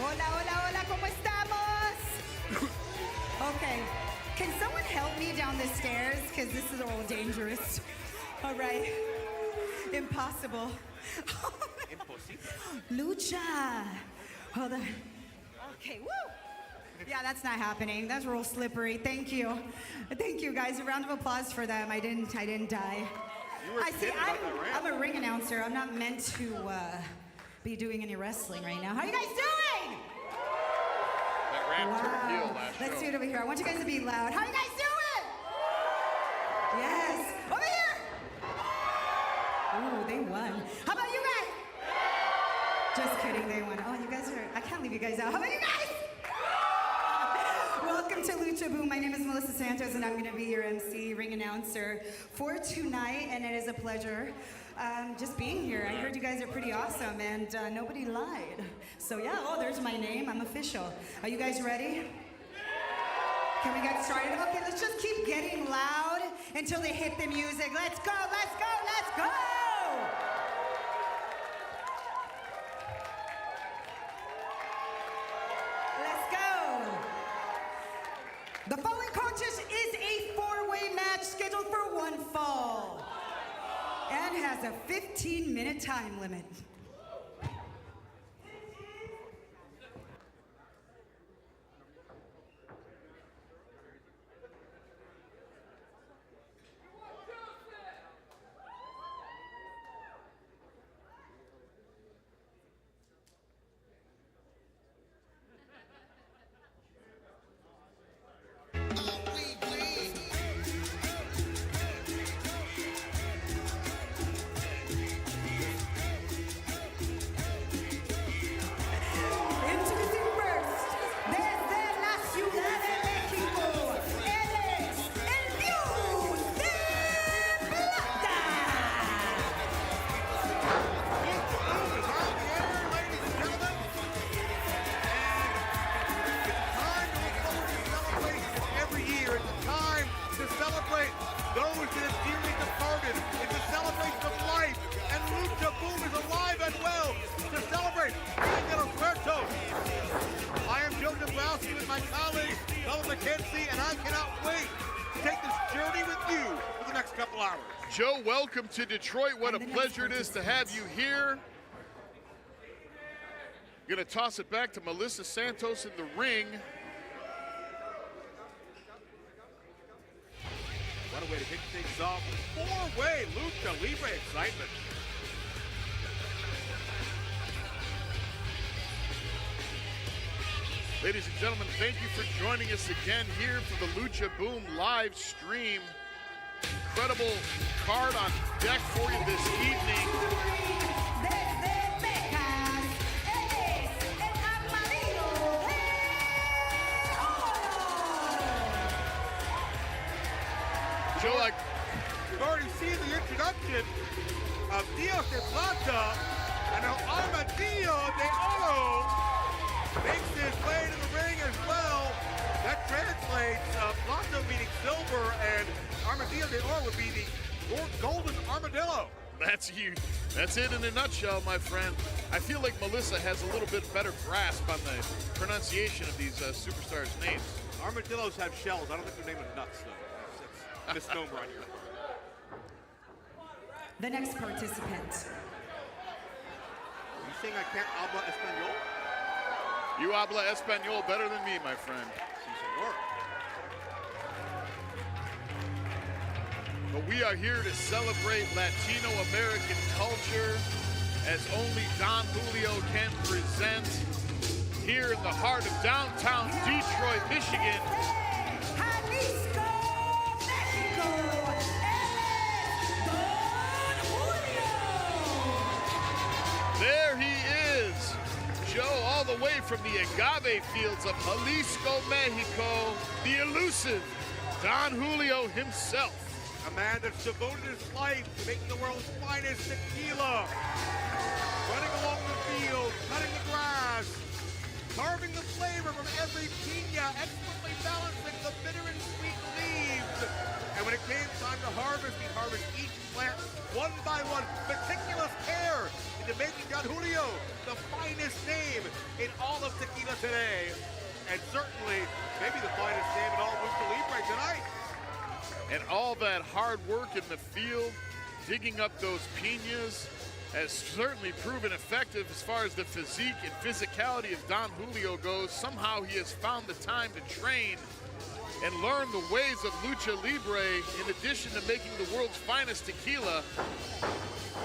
Hola, hola, hola, ¿cómo estamos? Okay, can someone help me down the stairs? Because this is all dangerous. All right, impossible. Impossible. Lucha. Hold on. Okay, woo! Yeah, that's not happening. That's real slippery. Thank you. Thank you, guys. A round of applause for them. I didn't die. You were kidding about that ramp. I'm a ring announcer. I'm not meant to be doing any wrestling right now. How are you guys doing? That ramp turned heel last show. Let's do it over here. I want you guys to be loud. How are you guys doing? Yes. Over here. Ooh, they won. How about you guys? Just kidding, they won. Oh, you guys are, I can't leave you guys out. How about you guys? Welcome to Lucha Boom. My name is Melissa Santos, and I'm going to be your MC, ring announcer for tonight, and it is a pleasure just being here. I heard you guys are pretty awesome, and nobody lied. So yeah, oh, there's my name. I'm official. Are you guys ready? Can we get started? Okay, let's just keep getting loud until they hit the music. Let's go, let's go, let's go! The following contest is a four-way match scheduled for one fall and has a 15-minute time limit. Those that have dearly departed. It's a celebration of life, and Lucha Boom is alive and well to celebrate Dia de los Muertos. I am Joe Dabrowski with my colleague, Bella McKenzie, and I cannot wait to take this journey with you for the next couple hours. Joe, welcome to Detroit. What a pleasure it is to have you here. Gonna toss it back to Melissa Santos in the ring. What a way to kick things off with four-way Lucha Libre excitement. Ladies and gentlemen, thank you for joining us again here for the Lucha Boom live stream. Incredible card on deck for you this evening. Joe, we've already seen the introduction of Dios de Plata, and now Armadillo de Oro makes his way to the ring as well. That translates Plata meaning silver, and Armadillo de Oro would be the golden armadillo. That's you. That's it in a nutshell, my friend. I feel like Melissa has a little bit better grasp on the pronunciation of these superstars' names. Armadillos have shells. I don't think they're named nuts, though. Misnomer on your part. The next participant. Are you saying I can't habla español? You habla español better than me, my friend. But we are here to celebrate Latino American culture as only Don Julio can present here in the heart of downtown Detroit, Michigan. There he is, Joe, all the way from the agave fields of Jalisco, Mexico, the elusive Don Julio himself. A man that's devoted his life to making the world's finest tequila. Running along the field, cutting the grass, carving the flavor from every piña, expertly balancing the bitter and sweet leaves. And when it came time to harvest, he harvested each plant one by one, meticulous care into making Don Julio the finest name in all of tequila today. And certainly, maybe the finest name in all of Lucha Libre tonight. And all that hard work in the field, digging up those piñas, has certainly proven effective as far as the physique and physicality of Don Julio goes. Somehow he has found the time to train and learn the ways of Lucha Libre in addition to making the world's finest tequila.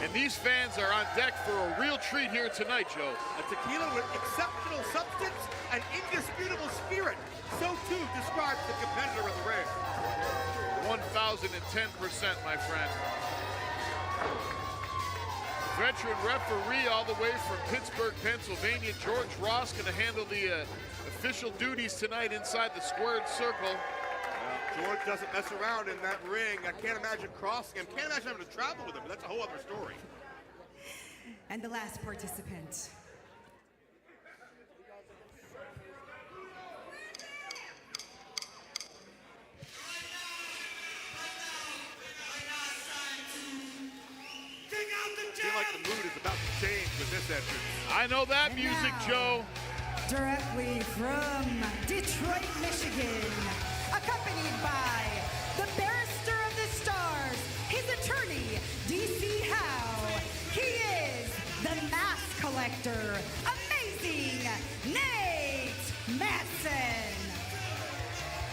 And these fans are on deck for a real treat here tonight, Joe. A tequila with exceptional substance and indisputable spirit. So too describes the competitor in the ring. 1,010%, my friend. Veteran referee all the way from Pittsburgh, Pennsylvania, George Ross, going to handle the official duties tonight inside the squared circle. George doesn't mess around in that ring. I can't imagine crossing him. Can't imagine having to travel with him, but that's a whole other story. And the last participant. I feel like the mood is about to change with this entrance. I know that And music, now, Joe. Directly from Detroit, Michigan, accompanied by the barrister of the stars, his attorney, DC Howe. He is the mask collector, amazing Nate Matson.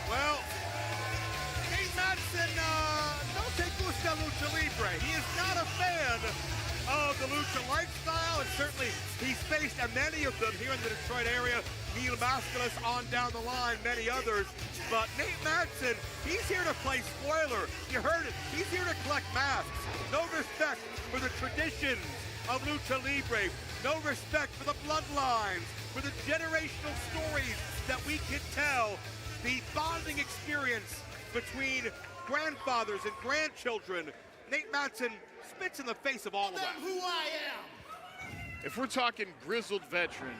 Well, Nate Matson, no te gusta Lucha Libre. He is not a fan of the Lucha lifestyle, and certainly he's faced many of them here in the Detroit area. Neil Mascalis on down the line, many others. But Nate Matson, he's here to play spoiler. You heard it. He's here to collect masks. No respect for the traditions of Lucha Libre. No respect for the bloodlines, for the generational stories that we can tell. The bonding experience between grandfathers and grandchildren. Nate Matson spits in the face of all of that. Who I am. If we're talking grizzled veteran,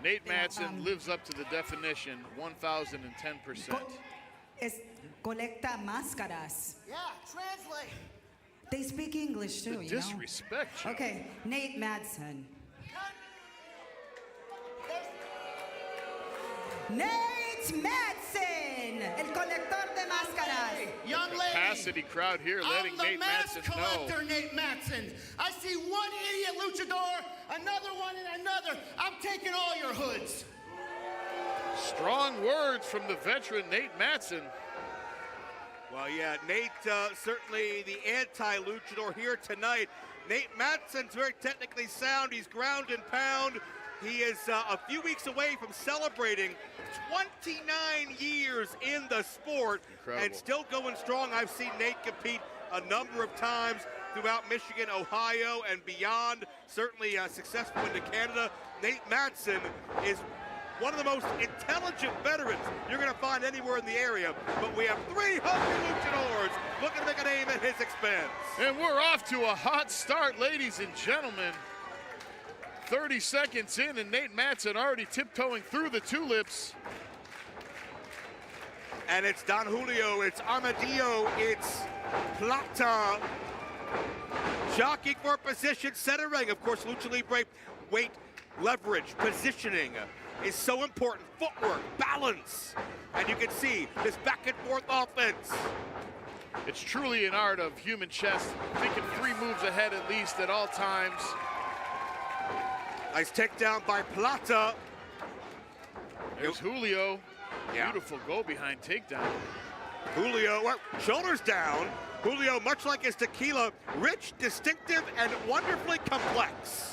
Nate Matson lives up to the definition, 1,010%. Es colecta máscaras. Yeah, translate. They speak English too, you know. Disrespect, Joe. Okay, Nate Matson. Nate Matson, el colector de máscaras. Young lady. Capacity crowd here letting I'm the Nate mask Matson collector, know. Nate Matson. I see one idiot luchador, another one and another. I'm taking all your hoods. Strong words from the veteran Nate Matson. Well, yeah, Nate, certainly the anti-luchador here tonight. Nate Matson's very technically sound. He's ground and pound. He is a few weeks away from celebrating 29 years in the sport. Incredible. And still going strong. I've seen Nate compete a number of times throughout Michigan, Ohio, and beyond. Certainly successful into Canada. Nate Matson is one of the most intelligent veterans you're going to find anywhere in the area. But we have 3 hungry luchadors looking to make a name at his expense. And we're off to a hot start, ladies and gentlemen. 30 seconds in, and Nate Matson already tiptoeing through the tulips. And it's Don Julio, it's Armadillo, it's Plata. Jockeying for position, centering. Of course, Lucha Libre, weight, leverage, positioning is so important. Footwork, balance. And you can see this back and forth offense. It's truly an art of human chess, thinking 3 moves ahead at least at all times. Nice takedown by Plata. There's Julio. Yeah. Beautiful go behind takedown. Julio, well, shoulders down. Julio, much like his tequila, rich, distinctive, and wonderfully complex.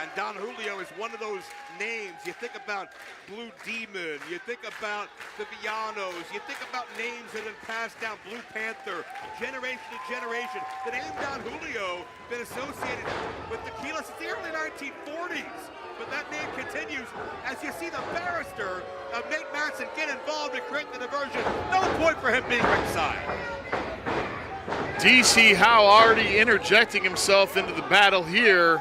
And Don Julio is one of those names. You think about Blue Demon, you think about the Villanos, you think about names that have been passed down, Blue Panther, generation to generation. The name Don Julio been associated with tequila since the early 1940s. But that name continues as you see the barrister of Nate Matson get involved and create the diversion. No point for him being ringside. DC Howe already interjecting himself into the battle here.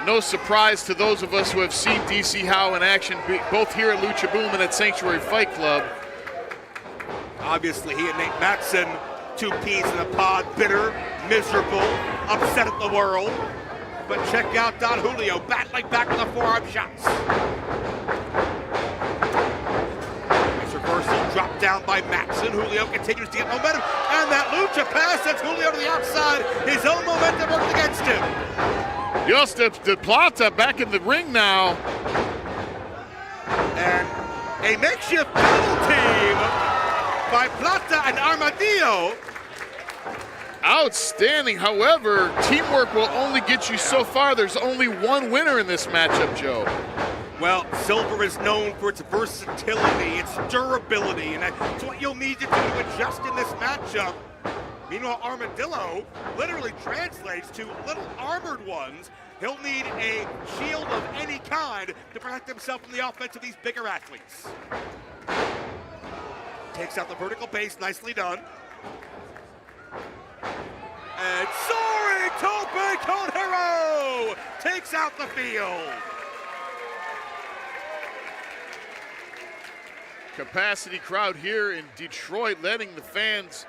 No surprise to those of us who have seen DC Howe in action, both here at Lucha Boom and at Sanctuary Fight Club. Obviously, he and Nate Matson, 2 peas in a pod, bitter, miserable, upset at the world. But check out Don Julio battling back with the forearm shots. Nice reversal, dropped down by Matson. Julio continues to get momentum. And that Lucha pass sends Julio to the outside. His own momentum worked against him. Dios de Plata back in the ring now. And a makeshift double team by Plata and Armadillo. Outstanding. However, teamwork will only get you so far. There's only one winner in this matchup, Joe. Well, Silver is known for its versatility, its durability, and that's what you'll need to do to adjust in this matchup. Meanwhile, Armadillo literally translates to little armored ones. He'll need a shield of any kind to protect himself from the offense of these bigger athletes. Takes out the vertical base, nicely done. And soaring Tope con Hero takes out the field. Capacity crowd here in Detroit, letting the fans,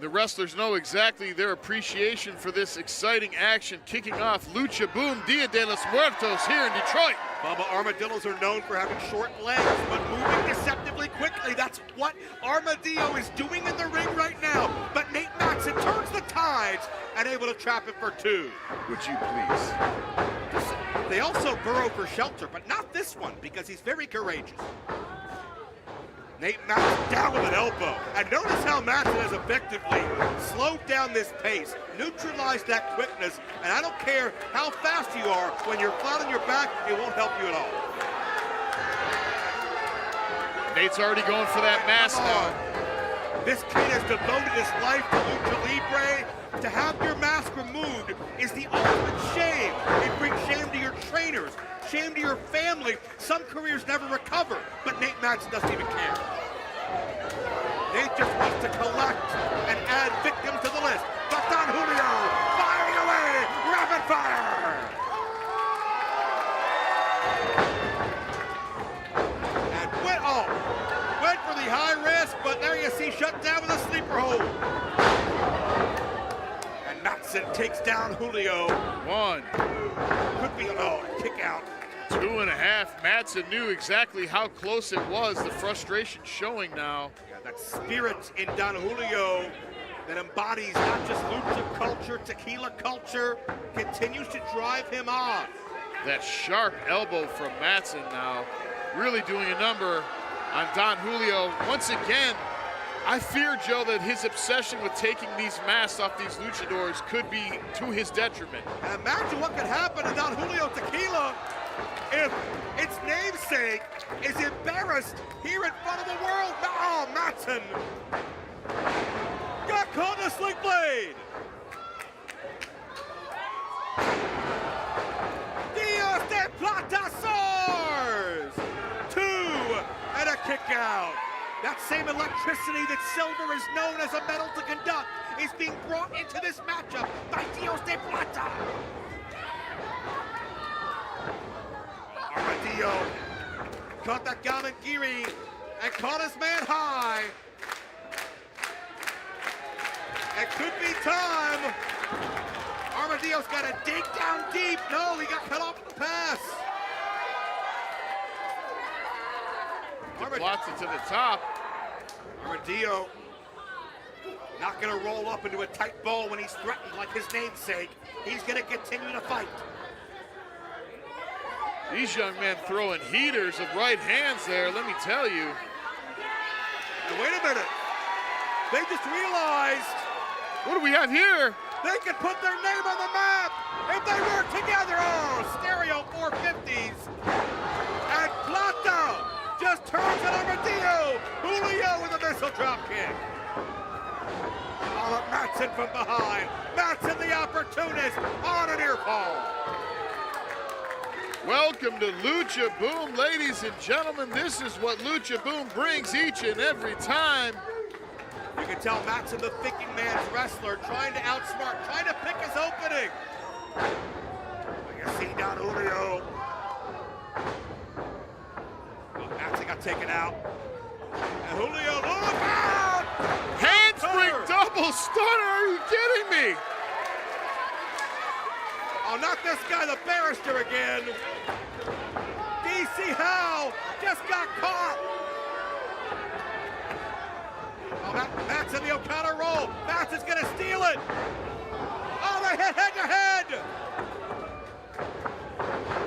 the wrestlers know exactly their appreciation for this exciting action. Kicking off Lucha Boom Dia de los Muertos here in Detroit. Bubba, Armadillos are known for having short legs, but moving deceptively quickly. That's what Armadillo is doing in the ring right now. But Nate Matson turns the tides and able to trap him for two. Would you please? They also burrow for shelter, but not this one because he's very courageous. Nate Matson down with an elbow. And notice how Matson has effectively slowed down this pace, neutralized that quickness, and I don't care how fast you are, when you're flat on your back, it won't help you at all. Nate's already going for that mask now. This kid has devoted his life to Lucha Libre. To have your mask removed is the ultimate shame. It brings shame to your trainers, shame to your family. Some careers never recover, but Nate Matson doesn't even care. Nate just wants to collect and add victims to the list. But Don Julio firing away, rapid fire! And went for the high risk, but there you see, shut down with a sleeper hold. Matson takes down Julio. One. Could be a kick out. 2.5. Matson knew exactly how close it was. The frustration showing now. Yeah, that spirit in Don Julio that embodies not just lucha culture, tequila culture, continues to drive him on. That sharp elbow from Matson now, really doing a number on Don Julio. Once again, I fear, Joe, that his obsession with taking these masks off these luchadors could be to his detriment. And imagine what could happen to Don Julio Tequila if its namesake is embarrassed here in front of the world. Oh, Matson got caught in a sling blade. Dios de Plata soars! 2 and a kick out. That same electricity that Silver is known as a metal to conduct is being brought into this matchup by Dios de Plata. Armadillo caught that Gamangiri and caught his man high. It could be time. Armadillo's got to dig down deep. No, he got cut off the pass. Plata to the top. Armadillo not going to roll up into a tight ball when he's threatened like his namesake. He's going to continue to fight. These young men throwing heaters of right hands there, let me tell you. Now, wait a minute. They just realized What do we have here? they could put their name on the map if they work together. Oh, stereo 450s. And Plata just turns on Armadillo. Julio with a missile drop kick. Oh, Matson from behind. Matson the opportunist on an ear fall. Welcome to Lucha Boom, ladies and gentlemen. This is what Lucha Boom brings each and every time. You can tell Matson, the thinking man's wrestler, trying to outsmart, trying to pick his opening. You see Don Julio. Oh, Matson got taken out. And Julio, look out! Handspring double stunner, are you kidding me? Oh, not this guy, the barrister again. DC Howe just got caught. Oh, Matt's in the O'Connor roll. Matt's is gonna steal it. Oh, they hit head to head.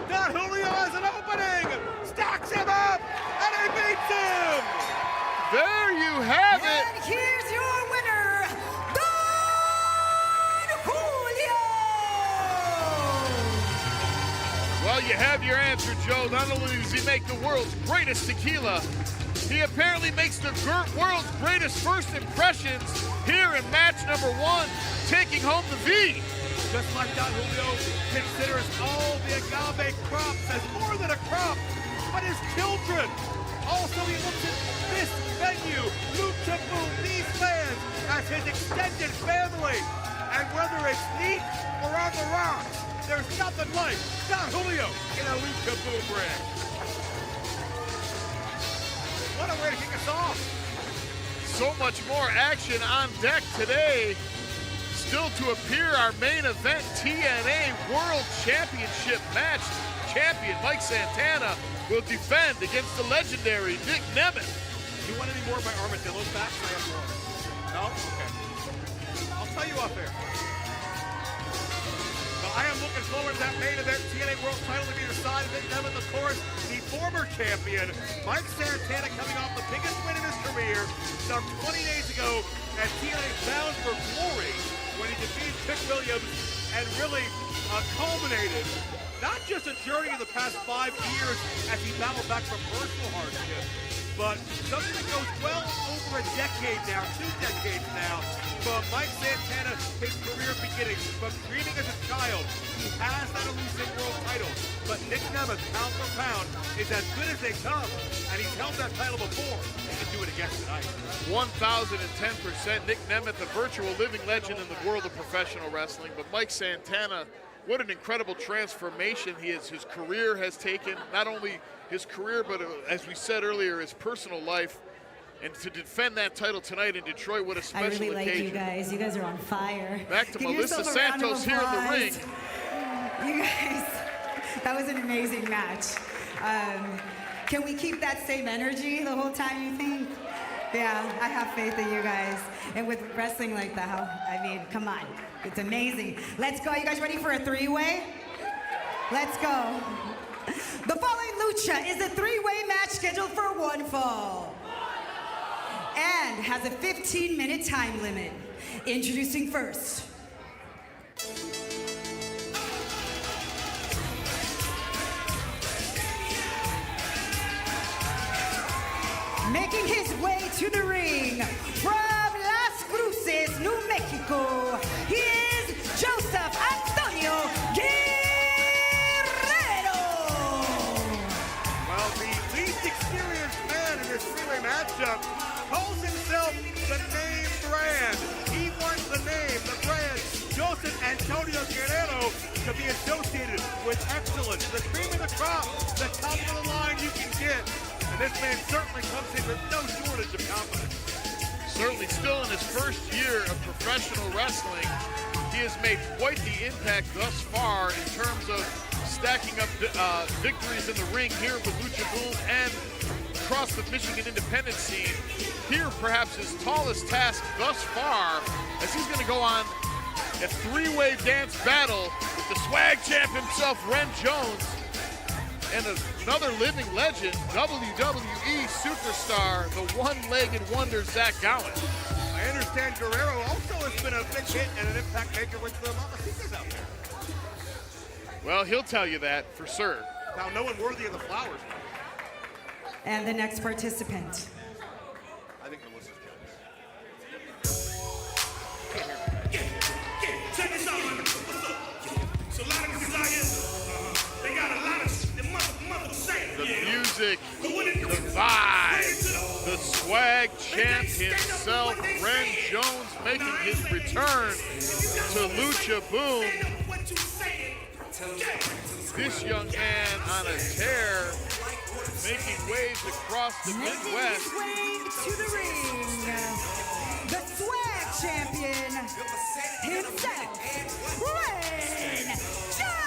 Don Julio has an opening. Stacks him up, and he beats him. There you have it. And here's your winner, Don Julio! Well, you have your answer, Joe. Not only does he make the world's greatest tequila, he apparently makes the world's greatest first impressions here in match number 1, taking home the V. Just like Don Julio considers all the agave crops as more than a crop, but his children. Also, he looks at this venue, Lucha Boom, these fans, as his extended family. And whether it's neat or on the rocks, there's nothing like Don Julio in a Lucha Boom ring. What a way to kick us off. So much more action on deck today. Still to appear, our main event TNA World Championship match. Champion Mike Santana will defend against the legendary Nick Nemeth. You want any more of my armadillo facts? I have more. No? Okay. I'll tell you off there. Well, I am looking forward to that main event TNA World title to be decided. Nick Nemeth, of course, the former champion. Mike Santana coming off the biggest win of his career some 20 days ago at TNA Bound for Glory when he defeated Chick Williams and really culminated not just a journey of the past 5 years as he battled back from personal hardship, but something that goes well over a decade now, 2 decades now, from Mike Santana, his career beginning, from dreaming as a child. He has that elusive world title, but Nick Nemeth, pound for pound, is as good as they come, and he's held that title before. He can do it again tonight. 1,010%. Nick Nemeth, a virtual living legend in the world of professional wrestling, but Mike Santana, what an incredible transformation his career has taken. Not only his career, but as we said earlier, his personal life. And to defend that title tonight in Detroit, what a special occasion. I really like you guys. You guys are on fire. Back to Give Melissa yourself a round of Santos here in the ring. applause. You guys, that was an amazing match. Can we keep that same energy the whole time, you think? Yeah, I have faith in you guys. And with wrestling like that, I mean, come on. It's amazing. Let's go. You guys ready for a 3-way? Let's go. The following Lucha is a 3-way match scheduled for 1 fall and has a 15-minute time limit. Introducing first. Making his way to the ring from Las Cruces, New Mexico, he is Joseph Antonio Guerrero. Well, the least experienced man in this 3-way matchup calls himself the name brand. He wants the name, the brand, Joseph Antonio Guerrero, to be associated with excellence, the cream of the crop, the top of the line you can get. And this man certainly comes in with no shortage of confidence. Certainly still in his first year of professional wrestling, he has made quite the impact thus far in terms of stacking up victories in the ring here with Lucha Boom and across the Michigan independent scene. Here, perhaps his tallest task thus far, as he's going to go on a 3-way dance battle with the swag champ himself, Ren Jones, and another living legend, WWE superstar, the one-legged wonder, Zach Gowen. I understand Guerrero also has been a big hit and an impact maker with the Mamacitas out there. Well, he'll tell you that for sure. Now, no one worthy of the flowers. And the next participant. I think Melissa's Check this out, man. So a lot of niggas out here, they got a lot of shit that mother saying. The music, the vibe, the swag champ himself, Ren Jones, making his return to Lucha Boom. This young man on a tear, making waves across the Midwest. Making his way to the ring, the swag champion himself, Ren Jones.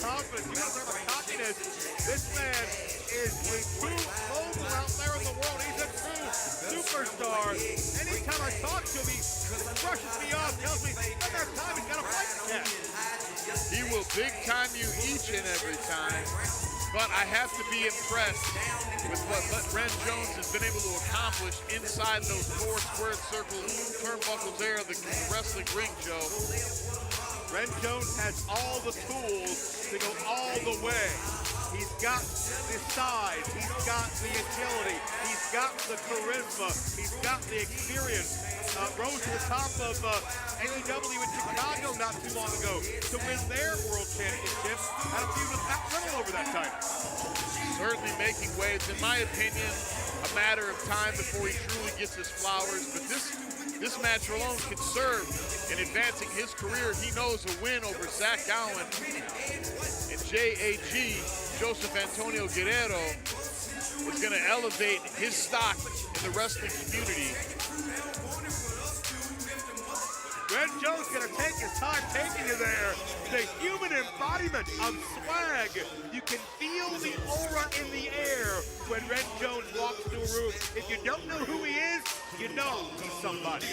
confidence. He doesn't have a cockiness. This man is a true mogul out there in the world. He's a true superstar. Anytime I talk to him, he brushes me off, tells me, doesn't have time, he's got a fight yet. He will big time you each and every time. But I have to be impressed with what Ren Jones has been able to accomplish inside those 4 squared circle turnbuckles there of the wrestling ring, Joe. Ren Jones has all the tools to go all the way. He's got the size, he's got the agility, he's got the charisma, he's got the experience. Rose to the top of AEW in Chicago not too long ago to win their world championship. Had a feud with Pat Riddle over that time. Certainly making waves. In my opinion, a matter of time before he truly gets his flowers. But this match alone can serve in advancing his career. He knows a win over Zach Gowen and JAG, Joseph Antonio Guerrero, is going to elevate his stock in the wrestling community. Ren Jones gonna take his time taking you there. The human embodiment of swag. You can feel the aura in the air when Ren Jones walks through a room. If you don't know who he is, you know he's somebody.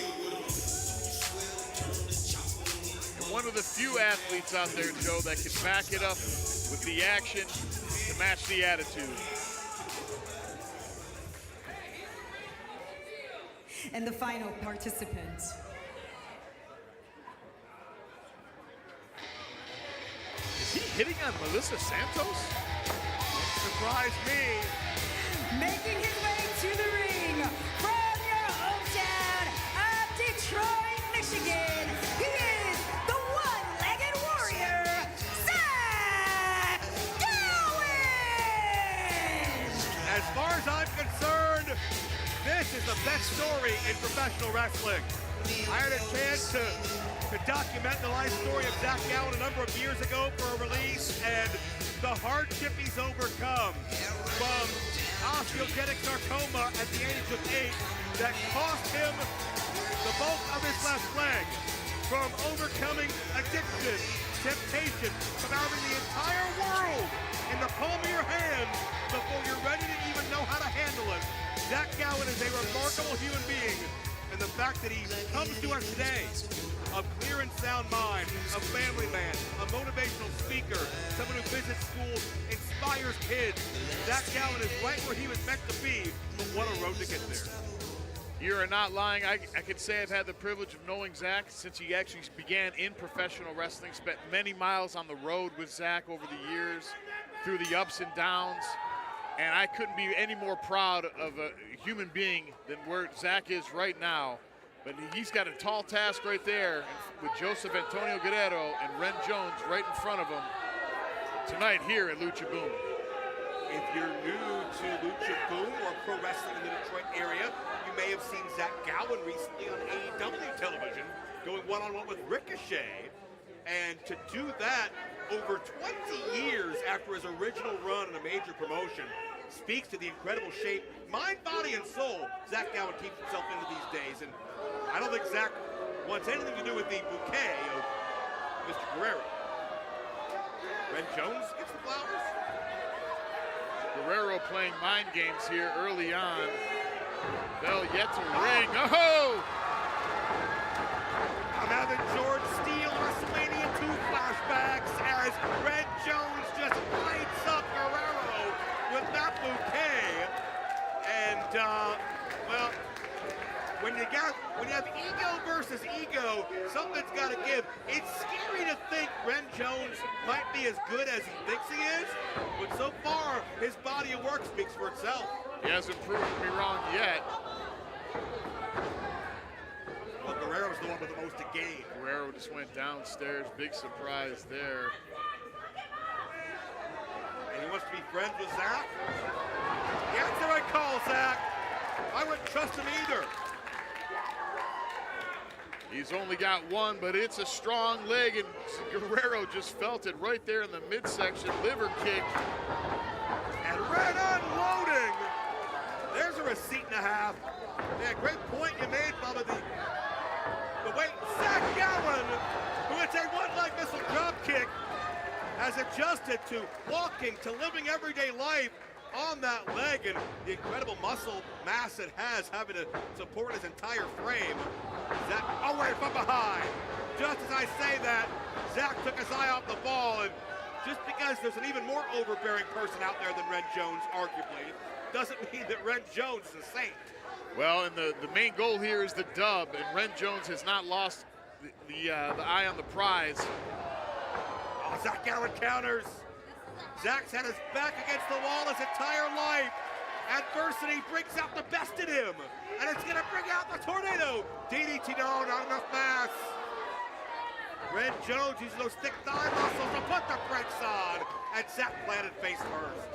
And one of the few athletes out there, Joe, that can back it up with the action to match the attitude. And the final participant. Is he hitting on Melissa Santos? Surprise me. Making his way to the ring from your hometown of Detroit, Michigan, he is the one-legged warrior, Zach Gowen! As far as I'm concerned, this is the best story in professional wrestling. I had a chance to document the life story of Zach Gowen a number of years ago for a release, and the hardship he's overcome from osteogenic sarcoma at the age of 8 that cost him the bulk of his left leg, from overcoming addiction, temptation, from having the entire world in the palm of your hand before you're ready to even know how to handle it. Zach Gowen is a remarkable human being, and the fact that he comes to us today, a clear and sound mind, a family man, a motivational speaker, someone who visits schools, inspires kids. Zach Gowen is right where he was meant to be, but what a road to get there. You are not lying. I can say I've had the privilege of knowing Zach since he actually began in professional wrestling, spent many miles on the road with Zach over the years, through the ups and downs. And I couldn't be any more proud of a human being than where Zach is right now. But he's got a tall task right there with Joseph Antonio Guerrero and Ren Jones right in front of him tonight here at Lucha Boom. If you're new to Lucha Boom or pro wrestling in the Detroit area, you may have seen Zach Gowen recently on AEW television going one-on-one with Ricochet. And to do that over 20 years after his original run in a major promotion speaks to the incredible shape, mind, body, and soul Zach Gowen keeps himself into these days. And I don't think Zach wants anything to do with the bouquet of Mr. Guerrero. Ren Jones gets the flowers. Guerrero playing mind games here early on. Bell yet to ring. Oh! I'm having George Steele WrestleMania 2 flashbacks as Ren Jones just lights up Guerrero with that bouquet. And, well, when you have ego versus ego, something's got to give. It's scary to think Ren Jones might be as good as he thinks he is, but so far, his body of work speaks for itself. He hasn't proven me wrong yet. Well, Guerrero's the one with the most to gain. Guerrero just went downstairs. Big surprise there. And he wants to be friends with Zach. That's the right call, Zach. I wouldn't trust him either. He's only got one, but it's a strong leg, and Guerrero just felt it right there in the midsection. Liver kick. And Ren unloading. There's a receipt and a half. Yeah, great point you made, Bubba. The wait, Zach Gowen, who hits a one-leg missile drop kick has adjusted to walking, to living everyday life on that leg, and the incredible muscle mass it has, having to support his entire frame. Zach, away from behind. Just as I say that, Zach took his eye off the ball, and just because there's an even more overbearing person out there than Ren Jones, arguably, doesn't mean that Ren Jones is a saint. Well, and the main goal here is the dub, and Ren Jones has not lost the eye on the prize. Oh, Zach Gowen counters. Zach's had his back against the wall his entire life. Adversity brings out the best in him, and it's gonna bring out the tornado. DDT, no, not enough mass. Ren Jones uses those thick thigh muscles to put the brakes on, and Zach planted face first.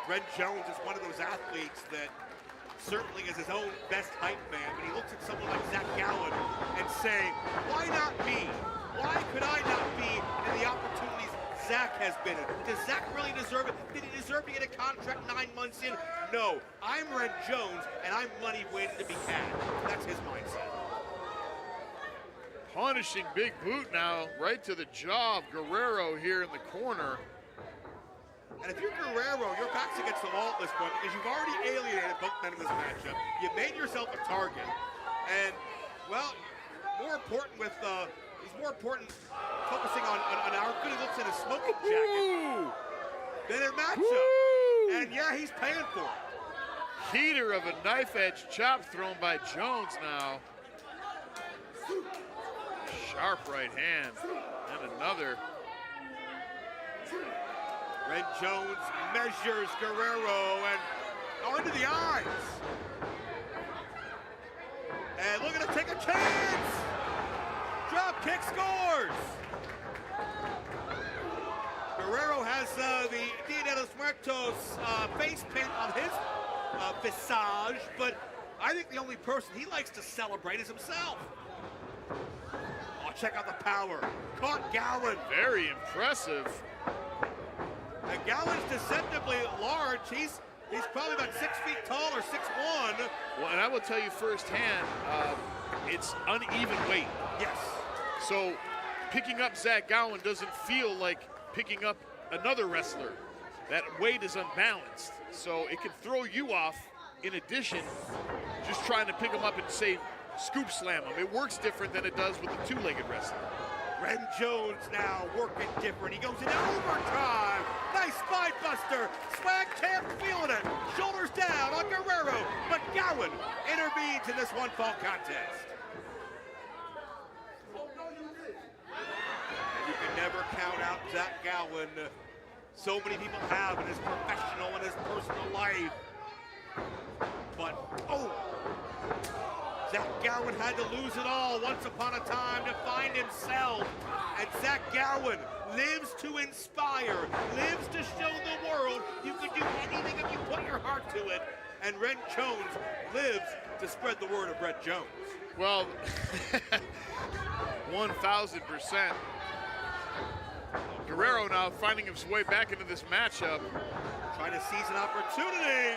Ren Jones is one of those athletes that certainly is his own best hype man, but he looks at someone like Zach Gowen and say, why not me? Why could I not be in the opportunities Zach has been in? Does Zach really deserve it? Did he deserve to get a contract 9 months in? No, I'm Ren Jones, and I'm money waiting to be had. That's his mindset. Punishing big boot now, right to the jaw of Guerrero here in the corner. And if you're Guerrero, your back's against the wall at this point because you've already alienated both men in this matchup. You made yourself a target. And, well, more important he's more important focusing on how good he looks in his smoking jacket than in matchup. And yeah, he's paying for it. Heater of a knife edge chop thrown by Jones now. Sharp right hand, and another. Ren Jones measures Guerrero and into the eyes. And looking to take a chance. Drop kick scores. Guerrero has the Dia de los Muertos face paint on his visage, but I think the only person he likes to celebrate is himself. Oh, check out the power. Caught Gowen. Very impressive. And Gowen's deceptively large. He's probably about 6 feet tall or 6'1". Well, and I will tell you firsthand, it's uneven weight. Yes. So picking up Zach Gowen doesn't feel like picking up another wrestler. That weight is unbalanced. So it can throw you off in addition, just trying to pick him up and say, scoop slam him. It works different than it does with a two-legged wrestler. Ren Jones now working different. He goes into overtime. Nice spine buster. Swag Camp feeling it. Shoulders down on Guerrero. But Gowen intervenes in this one-fall contest. And you can never count out Zach Gowen. So many people have in his professional and his personal life. But, oh! Zach Gowen had to lose it all once upon a time to find himself. And Zach Gowen lives to inspire, lives to show the world you can do anything if you put your heart to it. And Ren Jones lives to spread the word of Ren Jones. Well, 1,000%. Guerrero now finding his way back into this matchup. Trying to seize an opportunity.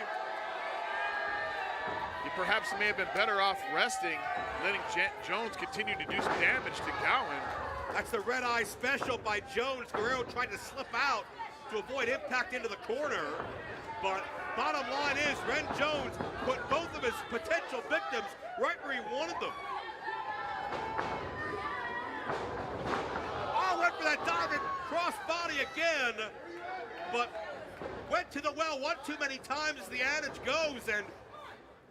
He perhaps may have been better off resting, letting Jones continue to do some damage to Gowen. That's the red eye special by Jones. Guerrero tried to slip out to avoid impact into the corner. But bottom line is, Ren Jones put both of his potential victims right where he wanted them. Oh, went for that diving crossbody again. But went to the well one too many times, as the adage goes, and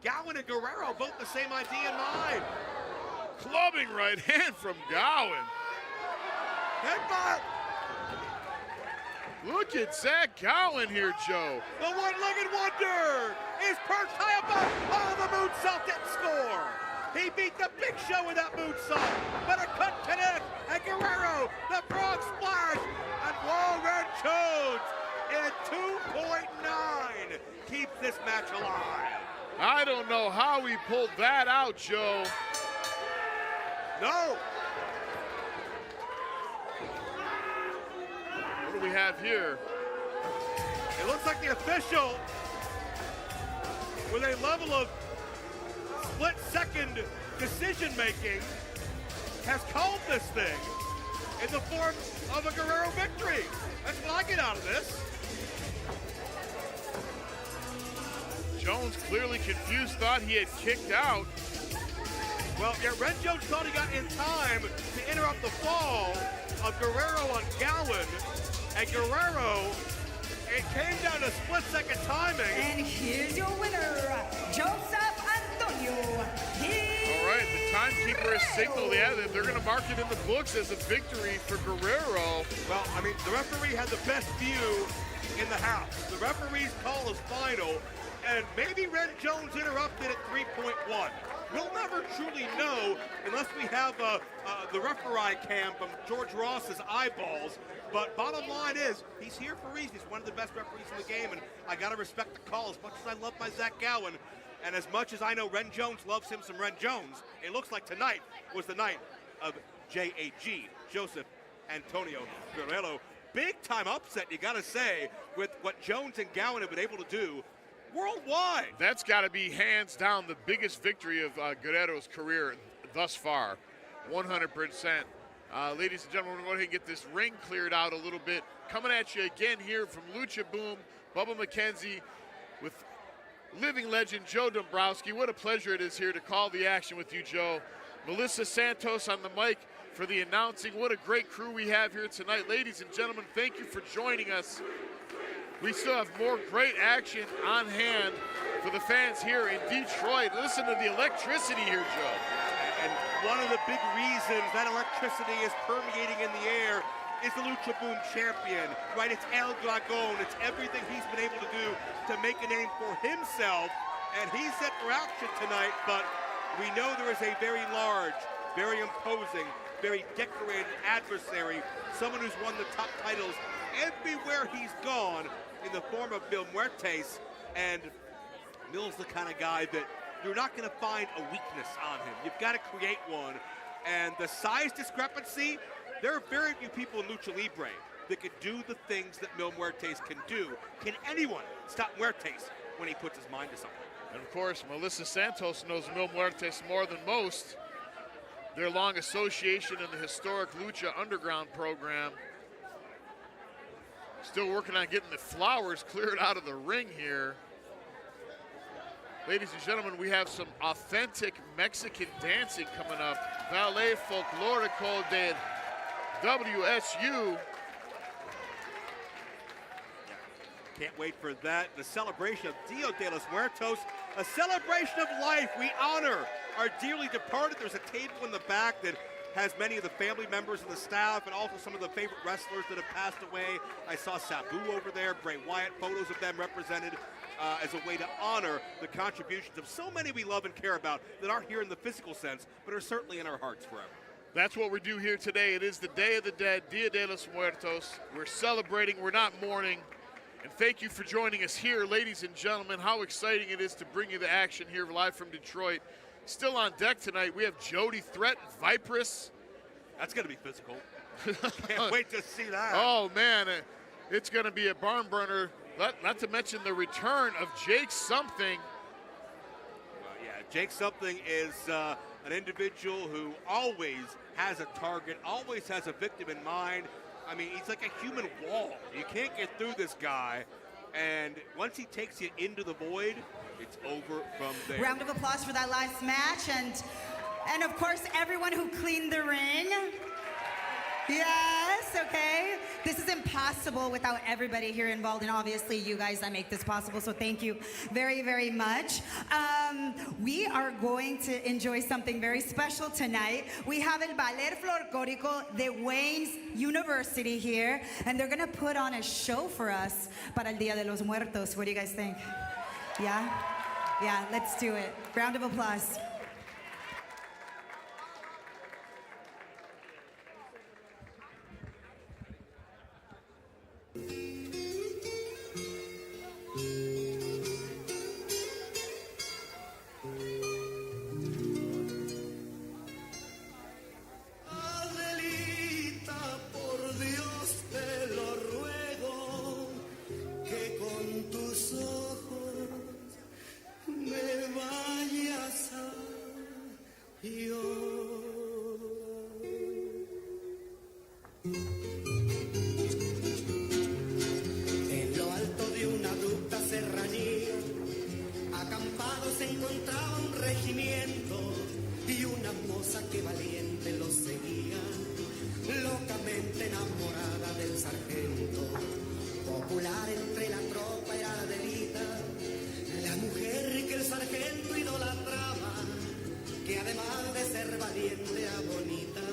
Gowen and Guerrero both the same idea in mind. Clubbing right hand from Gowen. Headbutt. Look at Zach Gowen here, Joe. The one-legged wonder is perched high above. Oh, the moonsault didn't score. He beat the Big Show with that moonsault. But a cut connect, and Guerrero, the frog splash, and whoa, Ren Jones in 2.9 keeps this match alive. I don't know how he pulled that out, Joe. No. What do we have here? It looks like the official, with a level of split-second decision-making, has called this thing in the form of a Guerrero victory. That's what I get out of this. Jones clearly confused, thought he had kicked out. Well, yeah, Red Jones thought he got in time to interrupt the fall of Guerrero on Gowan. And Guerrero, it came down to split-second timing. And here's your winner, Joseph Antonio. All right, the timekeeper has signaled, yeah, that they're going to mark it in the books as a victory for Guerrero. Well, I mean, the referee had the best view in the house. The referee's call is final, and maybe Red Jones interrupted at 3.1. We'll never truly know unless we have the referee cam from George Ross's eyeballs. But bottom line is, he's here for a reason. He's one of the best referees in the game, and I got to respect the call as much as I love my Zach Gowan. And as much as I know Ren Jones loves him some Ren Jones, it looks like tonight was the night of JAG, Joseph Antonio Guerrero. Big-time upset, you got to say, with what Jones and Gowan have been able to do worldwide. That's got to be hands down the biggest victory of Guerrero's career thus far, 100%. Ladies and gentlemen, we're going to go ahead and get this ring cleared out a little bit. Coming at you again here from Lucha Boom, Bubba McKenzie with living legend Joe Dombrowski. What a pleasure it is here to call the action with you, Joe. Melissa Santos on the mic for the announcing. What a great crew we have here tonight. Ladies and gentlemen, thank you for joining us. We still have more great action on hand for the fans here in Detroit. Listen to the electricity here, Joe. And one of the big reasons that electricity is permeating in the air is the Lucha Boom champion, right? It's El Dragon. It's everything he's been able to do to make a name for himself. And he's set for action tonight, but we know there is a very large, very imposing, very decorated adversary, someone who's won the top titles everywhere he's gone in the form of Mil Muertes. And Mil's the kind of guy that you're not going to find a weakness on him. You've got to create one. And the size discrepancy, there are very few people in Lucha Libre that can do the things that Mil Muertes can do. Can anyone stop Muertes when he puts his mind to something? And of course, Melissa Santos knows Mil Muertes more than most. Their long association in the historic Lucha Underground program. Still working on getting the flowers cleared out of the ring here. Ladies and gentlemen, we have some authentic Mexican dancing coming up. Ballet Folklorico de WSU. Can't wait for that. The celebration of Dia de los Muertos, a celebration of life. We honor our dearly departed. There's a table in the back that has many of the family members and the staff and also some of the favorite wrestlers that have passed away. I saw Sabu over there, Bray Wyatt, photos of them represented as a way to honor the contributions of so many we love and care about that aren't here in the physical sense, but are certainly in our hearts forever. That's what we do here today. It is the Day of the Dead, Dia de los Muertos. We're celebrating, we're not mourning. And thank you for joining us here, ladies and gentlemen. How exciting it is to bring you the action here live from Detroit. Still on deck tonight, we have Jody Threat, Vipress. That's going to be physical. Can't wait to see that. Oh, man, it's going to be a barn burner. Not to mention the return of Jake Something. Yeah, Jake Something is an individual who always has a target, always has a victim in mind. I mean, he's like a human wall. You can't get through this guy. And once he takes you into the void, it's over from there. Round of applause for that last match. And of course, everyone who cleaned the ring. Yes, okay. This is impossible without everybody here involved, and obviously you guys that make this possible, so thank you very, very much. We are going to enjoy something very special tonight. We have El Ballet Folklorico de Wayne's University here, and they're gonna put on a show for us para el Dia de los Muertos. What do you guys think? Yeah? Yeah, let's do it. Round of applause. Me vayas a que además de ser valiente a bonita,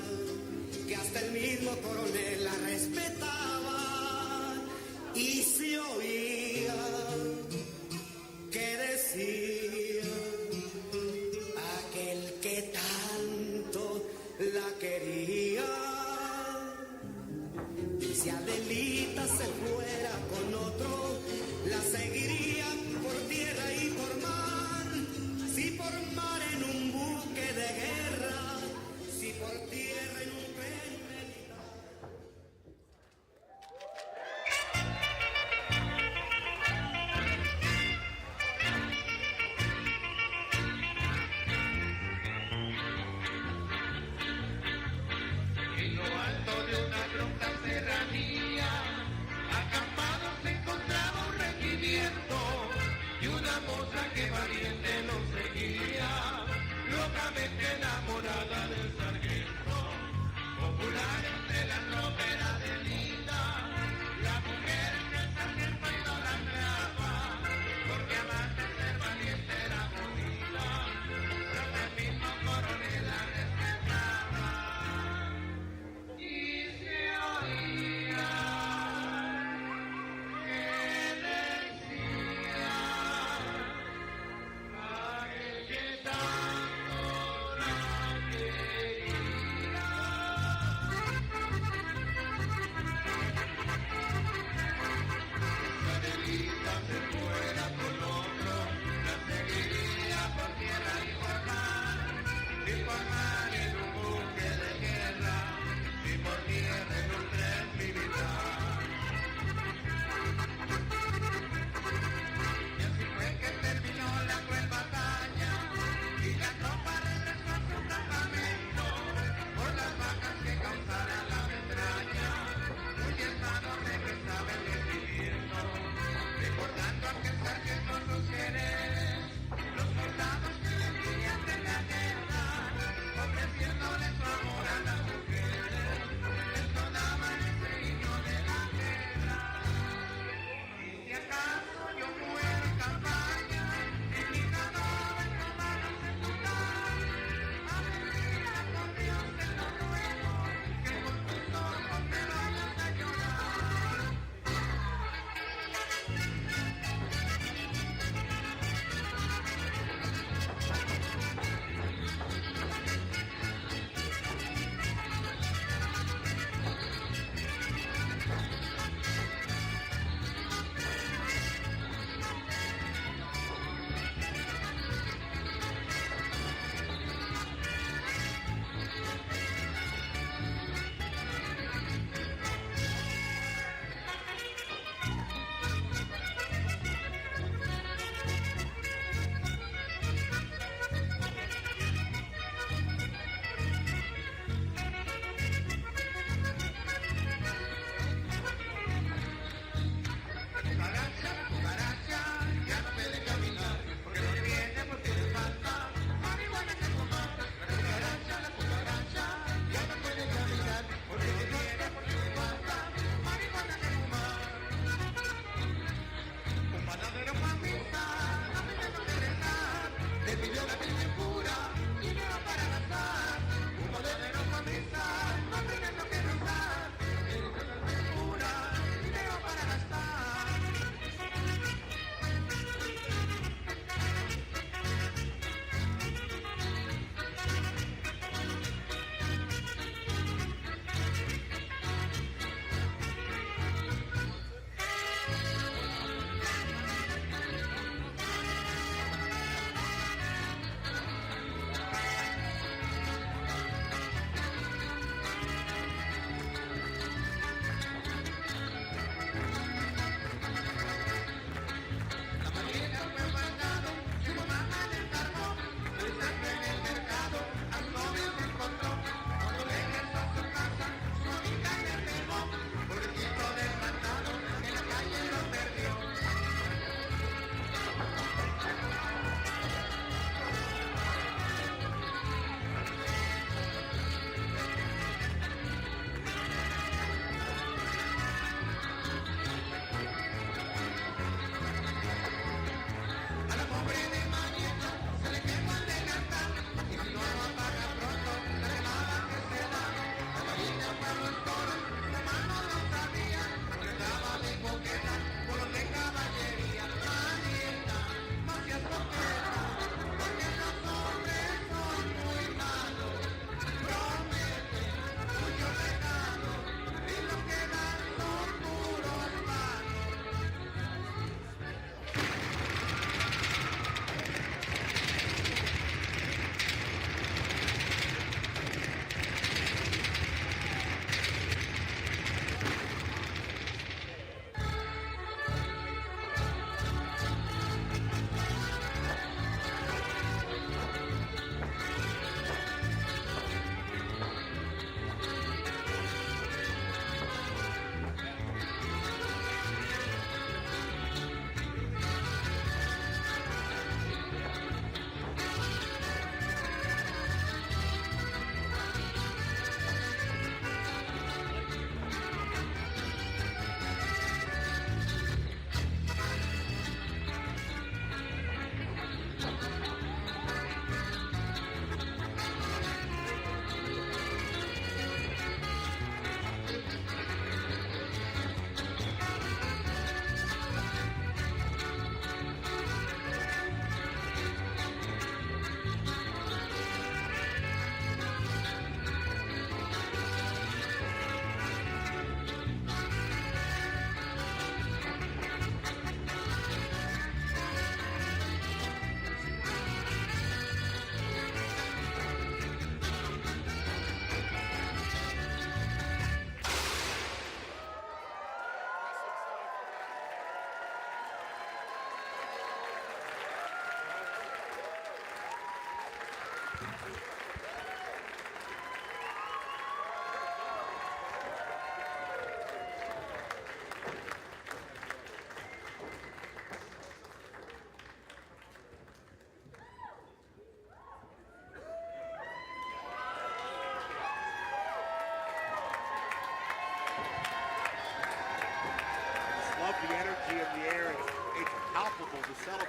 que hasta el mismo coronel la respetaba y se oía que decía aquel que tanto la quería. Si Adelita se fuera con otro, la seguirían por tierra y por mar. Si por mar en un buque de guerra, si por tierra en un tren militar. En lo alto de una tronca serranía,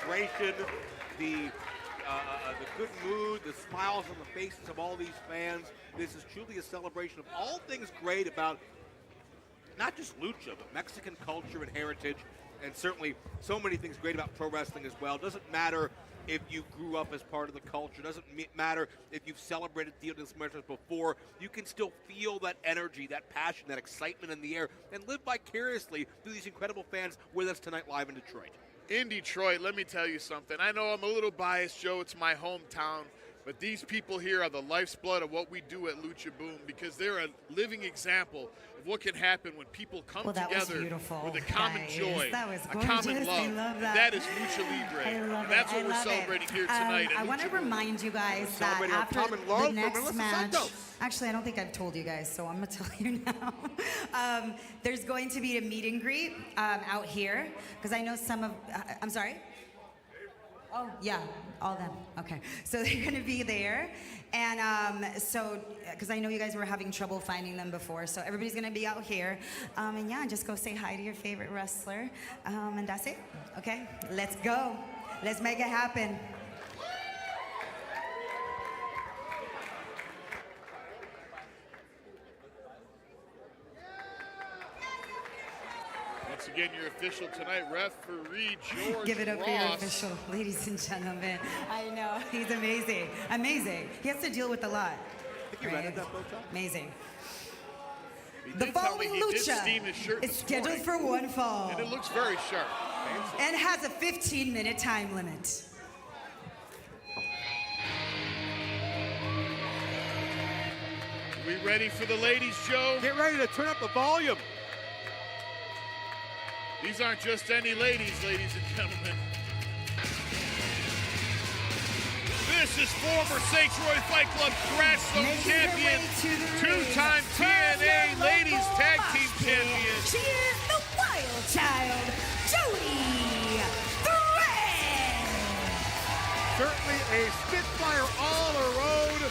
celebration, the good mood, the smiles on the faces of all these fans. This is truly a celebration of all things great about not just lucha, but Mexican culture and heritage, and certainly so many things great about pro wrestling as well. Doesn't matter if you grew up as part of the culture. Doesn't matter if you've celebrated Dia de los Muertos before. You can still feel that energy, that passion, that excitement in the air, and live vicariously through these incredible fans with us tonight live in Detroit. In Detroit, let me tell you something. I know I'm a little biased, Joe. It's my hometown. But these people here are the life's blood of what we do at Lucha Boom, because they're a living example of what can happen when people come together with a common joy, a common love. I love that. That is Lucha Libre. And that's what we're celebrating here tonight. I want to remind you guys that after the next match, actually, I don't think I've told you guys, so I'm going to tell you now. There's going to be a meet and greet out here, because I know some of, I'm sorry? Oh, yeah, all of them. Okay. So they're going to be there. And so, because I know you guys were having trouble finding them before, so everybody's going to be out here. And yeah, just go say hi to your favorite wrestler. And that's it. Okay? Let's go. Let's make it happen. Once again, your official tonight, referee George Give it up for your Ross. official, ladies and gentlemen. I know, he's amazing. Amazing. He has to deal with a lot. I think you rented that bow tie? Amazing. He The did tell following me he did lucha steam his shirt is this scheduled morning, for one fall and it looks very sharp. and has a 15-minute time limit. We ready for the ladies, Joe? Get ready to turn up the volume. These aren't just any ladies and gentlemen. This is former St. Troy Fight Club Crash Zone champion, two-time TNA Ladies Tag Team champion. She is the wild child, Jody Thread. Certainly a Spitfire all around.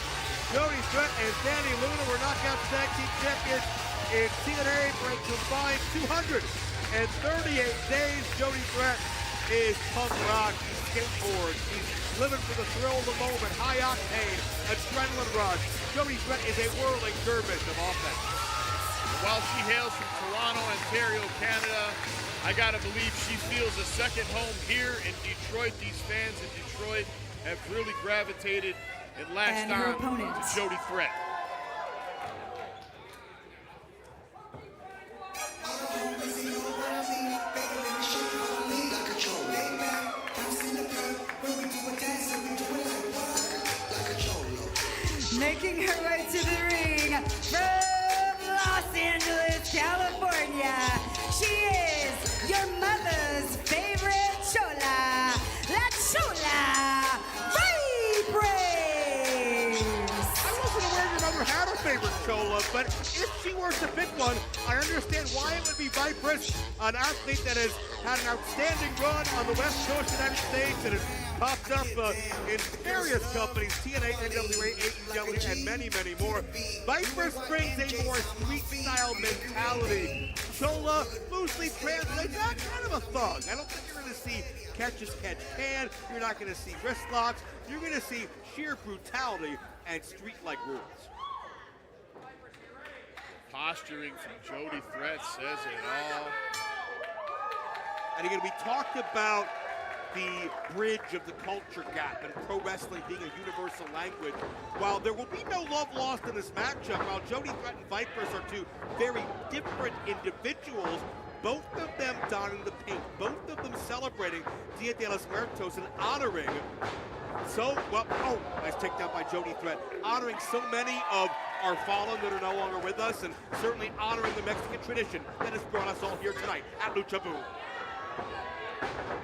Jody Threat and Sandy Luna were Knockout Tag Team champions in TNA for a combined 238 days. Jody Threat is punk rock. She skateboards. She's living for the thrill of the moment. High octane, adrenaline rush. Jody Threat is a whirling dervish of offense. While she hails from Toronto, Ontario, Canada, I gotta believe she feels a second home here in Detroit. These fans in Detroit have really gravitated and latched on to Jody Threat. Making her way to the ring from Los Angeles, California, she is your mother's favorite chola, La Chola Vibrace. I wasn't aware your mother had a favorite chola, but if she were to pick one, I understand why it would be Vibrous, an athlete that has had an outstanding run on the West Coast of the United States and has popped up in various companies, TNA, NWA, AEW, and many, many more. Vibrous brings a more street-style mentality. Chola loosely translates, not kind of a thug. I don't think you're going to see catch as catch can. You're not going to see wrist locks. You're going to see sheer brutality and street-like rules. Posturing from Jody Threat says it all. And again, we talked about the bridge of the culture gap and pro wrestling being a universal language. While there will be no love lost in this matchup, while Jody Threat and Vipers are two very different individuals, both of them donning the pink, both of them celebrating Dia de los Muertos and honoring nice takedown by Jody Threat, honoring so many of our fallen that are no longer with us, and certainly honoring the Mexican tradition that has brought us all here tonight at Lucha Boom.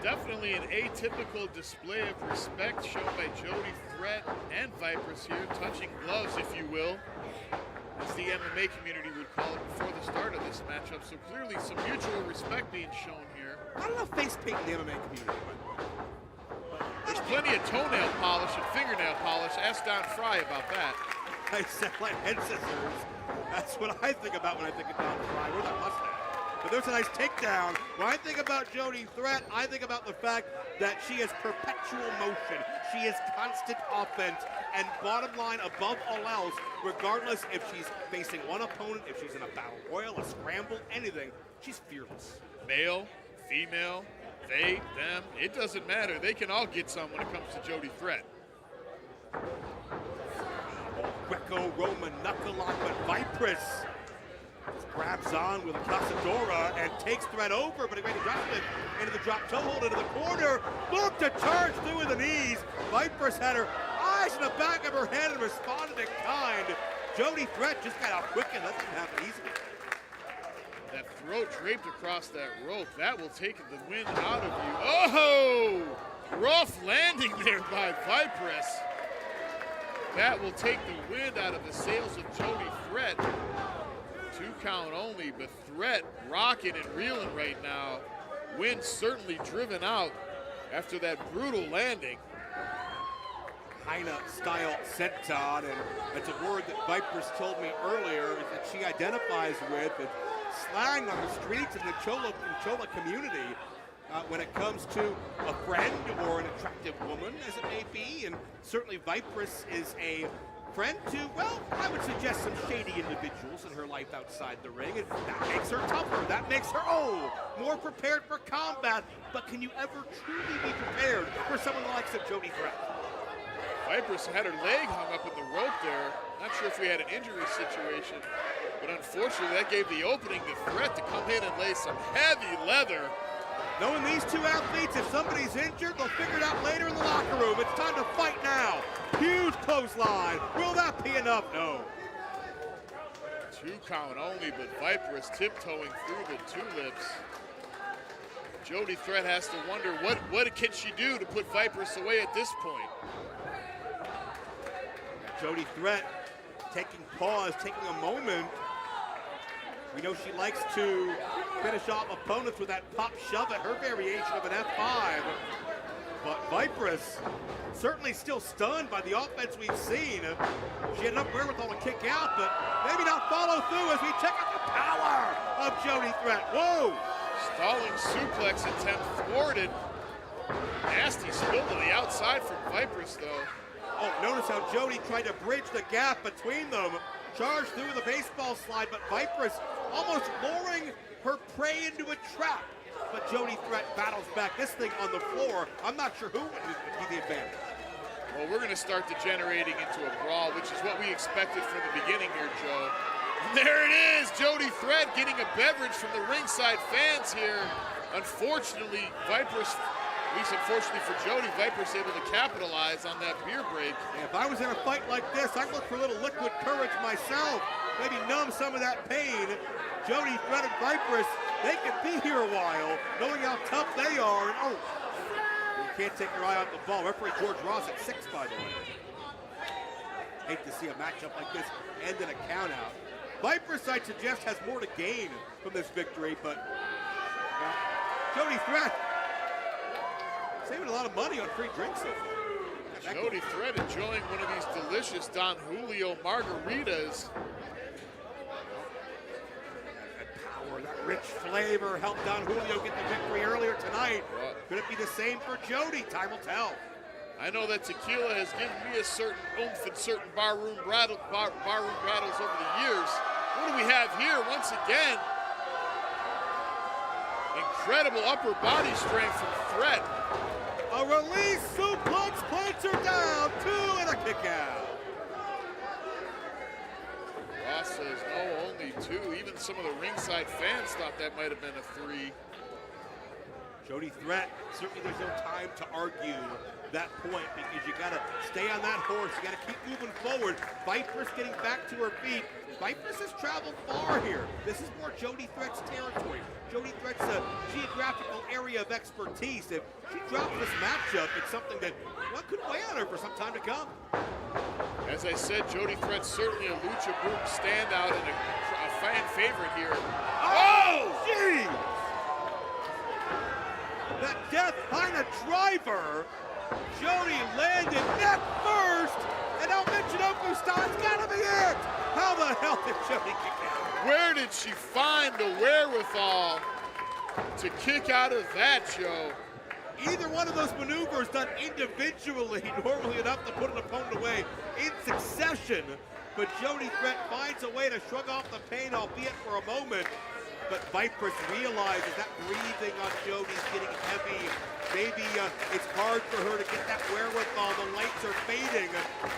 Definitely an atypical display of respect shown by Jody Threat and Vipers here, touching gloves, if you will, as the MMA community would call it before the start of this matchup. So clearly some mutual respect being shown here. I don't know face paint in the MMA community. There's plenty of toenail polish and fingernail polish. Ask Don Fry about that. I sound like head scissors. That's what I think about when I think of Don Fry. Where's that mustache? but there's a nice takedown. When I think about Jody Threat, I think about the fact that she is perpetual motion. She is constant offense, and bottom line, above all else, regardless if she's facing one opponent, if she's in a battle royal, a scramble, anything, she's fearless. Male, female, they, them, it doesn't matter. They can all get some when it comes to Jody Threat. Greco-Roman knuckle lock, but Vipress grabs on with a Casadora and takes Threat over, but he ready to drop it into the drop toe hold into the corner. Look to charge through with the knees. Vipress had her eyes in the back of her head and responded in kind. Jody Threat just got out quick and let them have it easily. That throat draped across that rope, that will take the wind out of you. Oh! Rough landing there by Vipress. That will take the wind out of the sails of Jody Threat. 2 count only, but Threat rocking and reeling right now. Wind certainly driven out after that brutal landing. Heina style senton, and it's a word that Vipress told me earlier that she identifies with. It's slang on the streets in the Chola community when it comes to a friend or an attractive woman, as it may be. And certainly Vipress is a friend to, well, I would suggest some shady individuals in her life outside the ring, and that makes her tougher. That makes her, more prepared for combat. But can you ever truly be prepared for someone the likes of Jody Threat? Vipress had her leg hung up in the rope there. Not sure if we had an injury situation, but unfortunately that gave the opening to Threat to come in and lay some heavy leather. Knowing these two athletes, if somebody's injured, they'll figure it out later in the locker room. It's time to fight now. Huge clothesline. Will that be enough? No. 2 count only, but Vipress tiptoeing through the tulips. Jody Threat has to wonder what can she do to put Vipress away at this point. Jody Threat taking pause, taking a moment. We know she likes to finish off opponents with that pop shove at her variation of an F5. But Vipress certainly still stunned by the offense we've seen. She had enough wherewithal to kick out, but maybe not follow through as we check out the power of Jody Threat. Whoa! Stalling suplex attempt thwarted. Nasty spill to the outside from Vipress, though. Oh, notice how Jody tried to bridge the gap between them. Charged through with a baseball slide, but Vipress almost luring her prey into a trap. But Jody Threat battles back. This thing on the floor, I'm not sure who would be the advantage. Well, we're going to start degenerating into a brawl, which is what we expected from the beginning here, Joe. And there it is, Jody Threat getting a beverage from the ringside fans here. Unfortunately, Vipress, at least unfortunately for Jody, Vipress able to capitalize on that beer break. Yeah, if I was in a fight like this, I'd look for a little liquid courage myself. Maybe numb some of that pain. Jody Threat and Vipress, they could be here a while, knowing how tough they are. And you can't take your eye off the ball. Referee George Ross at 6, by the way. Hate to see a matchup like this end in a countout. Vipress, I'd suggest, has more to gain from this victory, but Jody Threat saving a lot of money on free drinks so far. Jody Threat enjoying one of these delicious Don Julio margaritas. That power, that rich flavor helped Don Julio get the victory earlier tonight. Could it be the same for Jody? Time will tell. I know that tequila has given me a certain oomph in certain barroom battles over the years. What do we have here once again? Incredible upper body strength from Threat. A release suplex plants her down. 2 and a kick out. Ross says no, only 2. Even some of the ringside fans thought that might have been a 3. Jody Threat, certainly there's no time to argue that point because you got to stay on that horse. You got to keep moving forward. Vipress getting back to her feet. Vipress has traveled far here. This is more Jody Threat's territory. Jody Threat's a geographical area of expertise. If she drops this matchup, it's something that could weigh on her for some time to come. As I said, Jody Threat's certainly a Lucha Boom standout and a fan favorite here. Oh, geez! That Death Heina driver. Jody landed neck first, and now Michinoku style's gotta be it! How the hell did Jody kick out? Where did she find the wherewithal to kick out of that, Joe? Either one of those maneuvers done individually, normally enough to put an opponent away in succession, but Jody Threat finds a way to shrug off the pain, albeit for a moment. But Vipress realizes that breathing on Jody's getting heavy. Maybe it's hard for her to get that wherewithal. The lights are fading.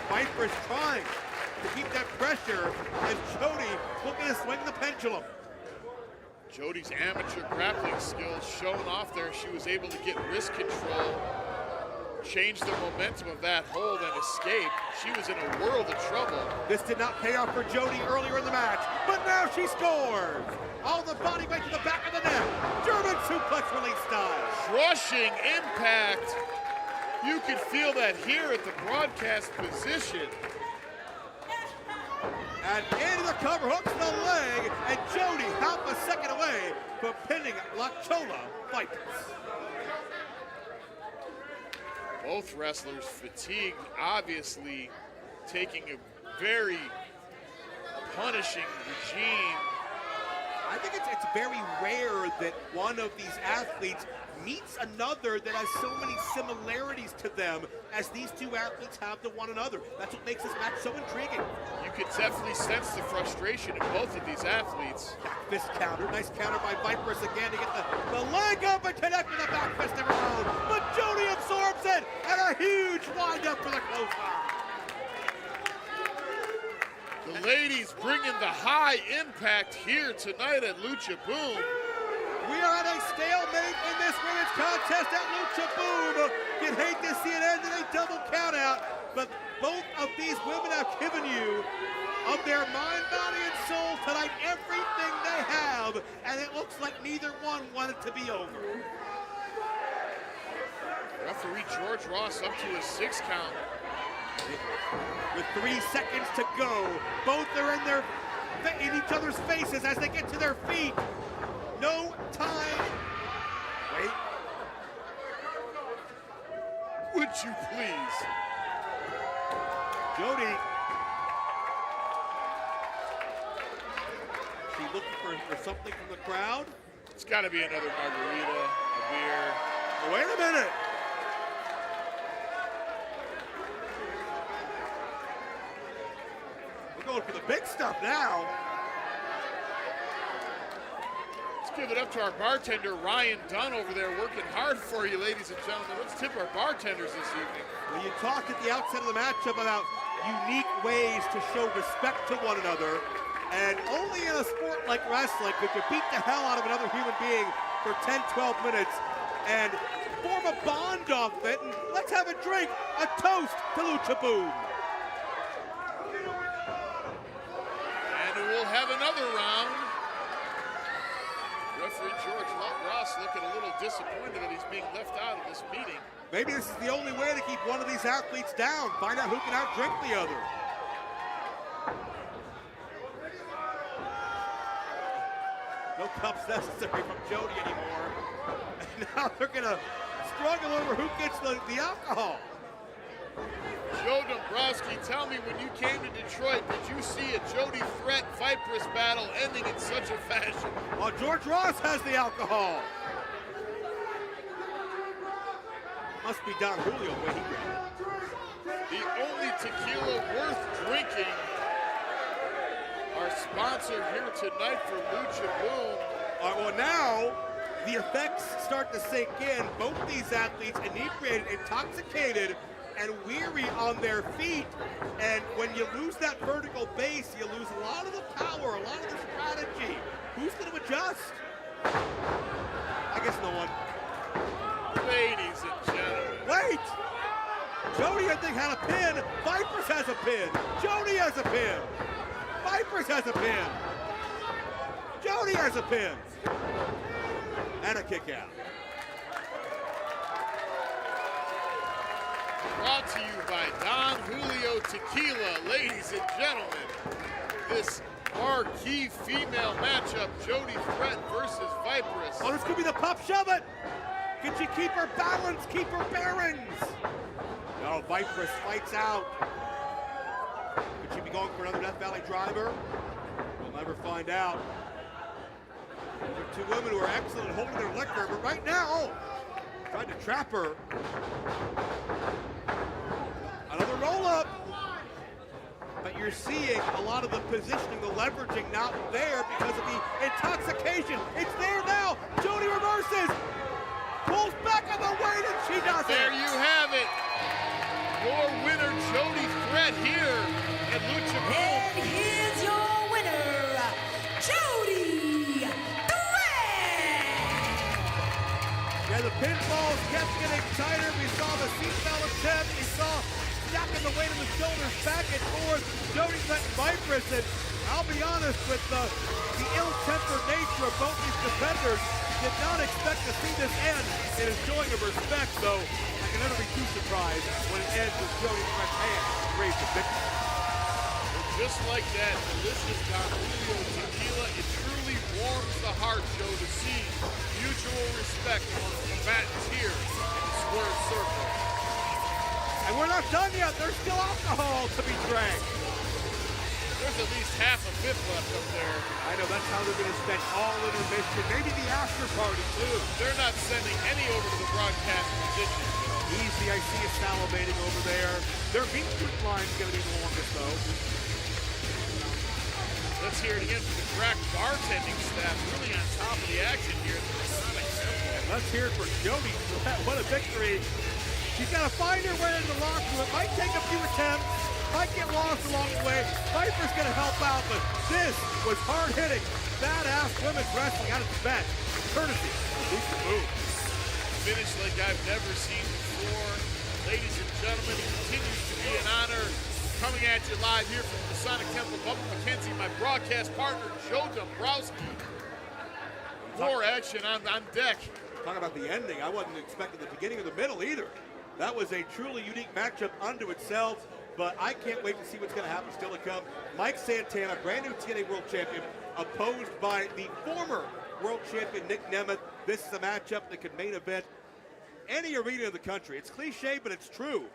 Vipress trying to keep that pressure as Jody looking to swing the pendulum. Jody's amateur grappling skills shown off there. She was able to get wrist control, change the momentum of that hold, and escape. She was in a world of trouble. This did not pay off for Jody earlier in the match, but now she scores. All the body weight to the back of the neck. German suplex release style. Crushing impact. You could feel that here at the broadcast position. And into the cover, hooks the leg, and Jody half a second away from pinning La Chola Vipress. Both wrestlers fatigued, obviously taking a very punishing regime. I think it's very rare that one of these athletes meets another that has so many similarities to them as these two athletes have to one another. That's what makes this match so intriguing. You could definitely sense the frustration in both of these athletes. Back fist counter, nice counter by Vipress again to get the leg up and connect with the back fist of her own. But Jody absorbs it, and a huge wind-up for the clothesline. The ladies bringing the high impact here tonight at Lucha Boom. We are at a stalemate in this women's contest at Lucha Boom. You'd hate to see it end in a double countout, but both of these women have given you of their mind, body, and soul tonight, everything they have, and it looks like neither one wanted to be over. Referee George Ross up to a 6 count. With 3 seconds to go, both are in each other's faces as they get to their feet. No time. Wait. Would you please? Jody. She looking for something from the crowd. It's got to be another margarita, a beer. Oh, wait a minute. We're going for the big stuff now. Give it up to our bartender, Ryan Dunn, over there working hard for you, ladies and gentlemen. Let's tip our bartenders this evening. Well, you talked at the outset of the matchup about unique ways to show respect to one another, and only in a sport like wrestling could you beat the hell out of another human being for 10, 12 minutes and form a bond off it, and let's have a drink, a toast to Lucha Boom. And we'll have another round. Referee George Ross looking a little disappointed that he's being left out of this meeting. Maybe this is the only way to keep one of these athletes down. Find out who can outdrink the other. No cups necessary from Jody anymore. And now they're going to struggle over who gets the alcohol. Joe Dombrowski, tell me, when you came to Detroit, did you see a Jody Threat Vipress battle ending in such a fashion? Well, George Ross has the alcohol. Must be Don Julio when he grabbed it. The only tequila worth drinking. Our sponsor here tonight for Lucha Boom. Well, now the effects start to sink in. Both these athletes inebriated, intoxicated, and weary on their feet. And when you lose that vertical base, you lose a lot of the power, a lot of the strategy. Who's going to adjust? I guess no one. Ladies and gentlemen. Wait! Jody, I think, had a pin. Vipress has a pin. Jody has a pin. Vipress has a pin. Jody has a pin. And a kick out. Brought to you by Don Julio Tequila. Ladies and gentlemen, this marquee female matchup, Jody Threat versus Vipress. Oh, this could be the pop shove it. Can she keep her balance, keep her bearings? No, Vipress fights out. Could she be going for another Death Valley driver? We'll never find out. These are two women who are excellent at holding their liquor, but right now, tried to trap her. Another roll-up. But you're seeing a lot of the positioning, the leveraging not there because of the intoxication. It's there now. Jody reverses. Pulls back on the weight and she does it. There you have it. Your winner, Jody Threat, here at Lucha Boom. And here's your winner, Jody Threat! Yeah, the pinfalls kept getting tighter. We saw the seatbelt attempt. We saw stacking the weight of the shoulders back and forth. Jody Threat Viperous, and I'll be honest with the ill-tempered nature of both these competitors. Did not expect to see this end in a showing of respect, so I can never be too surprised when it ends with Jody Threat's hand raised to victory. And just like that, delicious Don Julio tequila, it truly warms the heart, Joe, to see mutual respect among combatants here in the squared circle. And we're not done yet. There's still alcohol to be drank. There's at least half a fifth left up there. I know that's how they're going to spend all intermission, maybe the after party too. They're not sending any over to the broadcast position. Easy, I see it salivating over there. Their meat fruit line's going to be the longest though. Let's hear it again from the crack bartending staff, really on top of the action here. And let's hear it for Jody. What a victory. She's got to find her way into the locker room. It might take a few attempts, might get lost along the way. Viper's going to help out, but this was hard-hitting, badass women's wrestling at its best. Courtesy of Lucha Boom. Finish like I've never seen before. Ladies and gentlemen, it continues to be an honor coming at you live here from the Masonic Temple. Bubba McKenzie, my broadcast partner, Joe Dombrowski. More action on deck. Talk about the ending. I wasn't expecting the beginning or the middle either. That was a truly unique matchup unto itself, but I can't wait to see what's going to happen still to come. Mike Santana, brand new TNA World Champion, opposed by the former World Champion Nick Nemeth. This is a matchup that could main event any arena in the country. It's cliche, but it's true.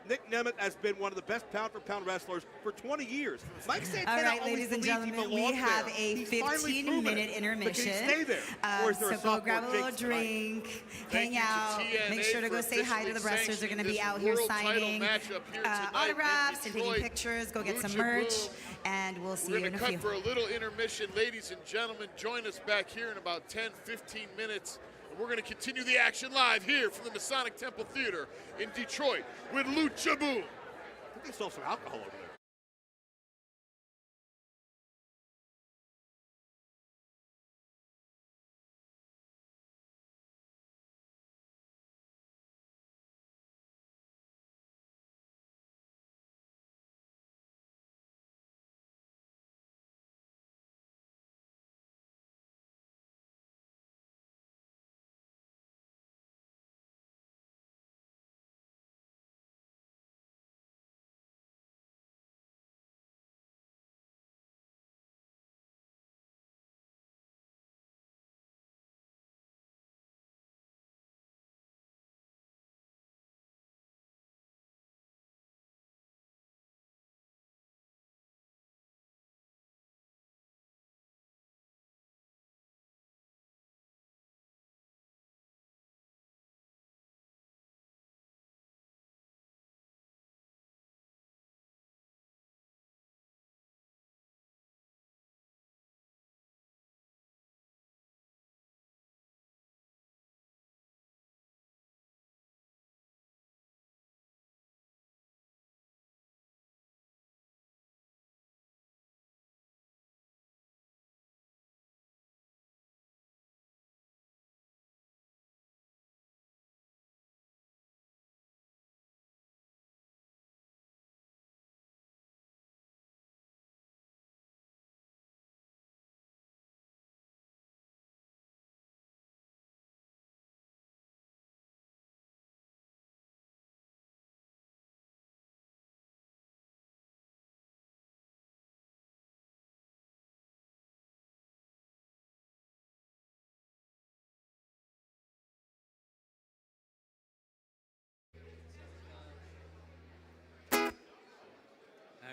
Nick Nemeth has been one of the best pound-for-pound wrestlers for 20 years. Mike Santana All right, always ladies and believed he gentlemen, we belonged have there. a He's finally proven 15-minute it. intermission. But can he stay there? Or is there a So go sophomore grab a little jinx tonight? drink, Thank hang you to out, TNA make sure to go for say hi to the officially wrestlers. They're going to be sanctioning out this here world title signing matchup here tonight in autographs and taking Detroit. pictures. Go get some Lucha merch, Boom. and we'll see We're you going in to a cut few. for a little intermission. Ladies and gentlemen, join us back here in about 10, 15 minutes. And we're going to continue the action live here from the Masonic Temple Theater in Detroit with Lucha Boom. I think they sell some alcohol over there.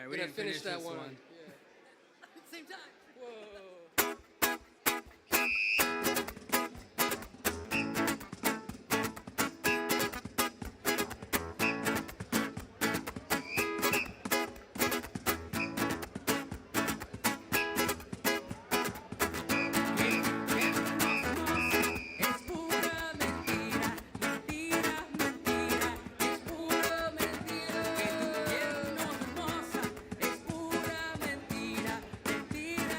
right, we gonna didn't finish that this one. one. Same time. Whoa. Es pura mentira, mentira, mentira, es pura mentira. Que tu piel no es hermosa, es pura mentira, mentira,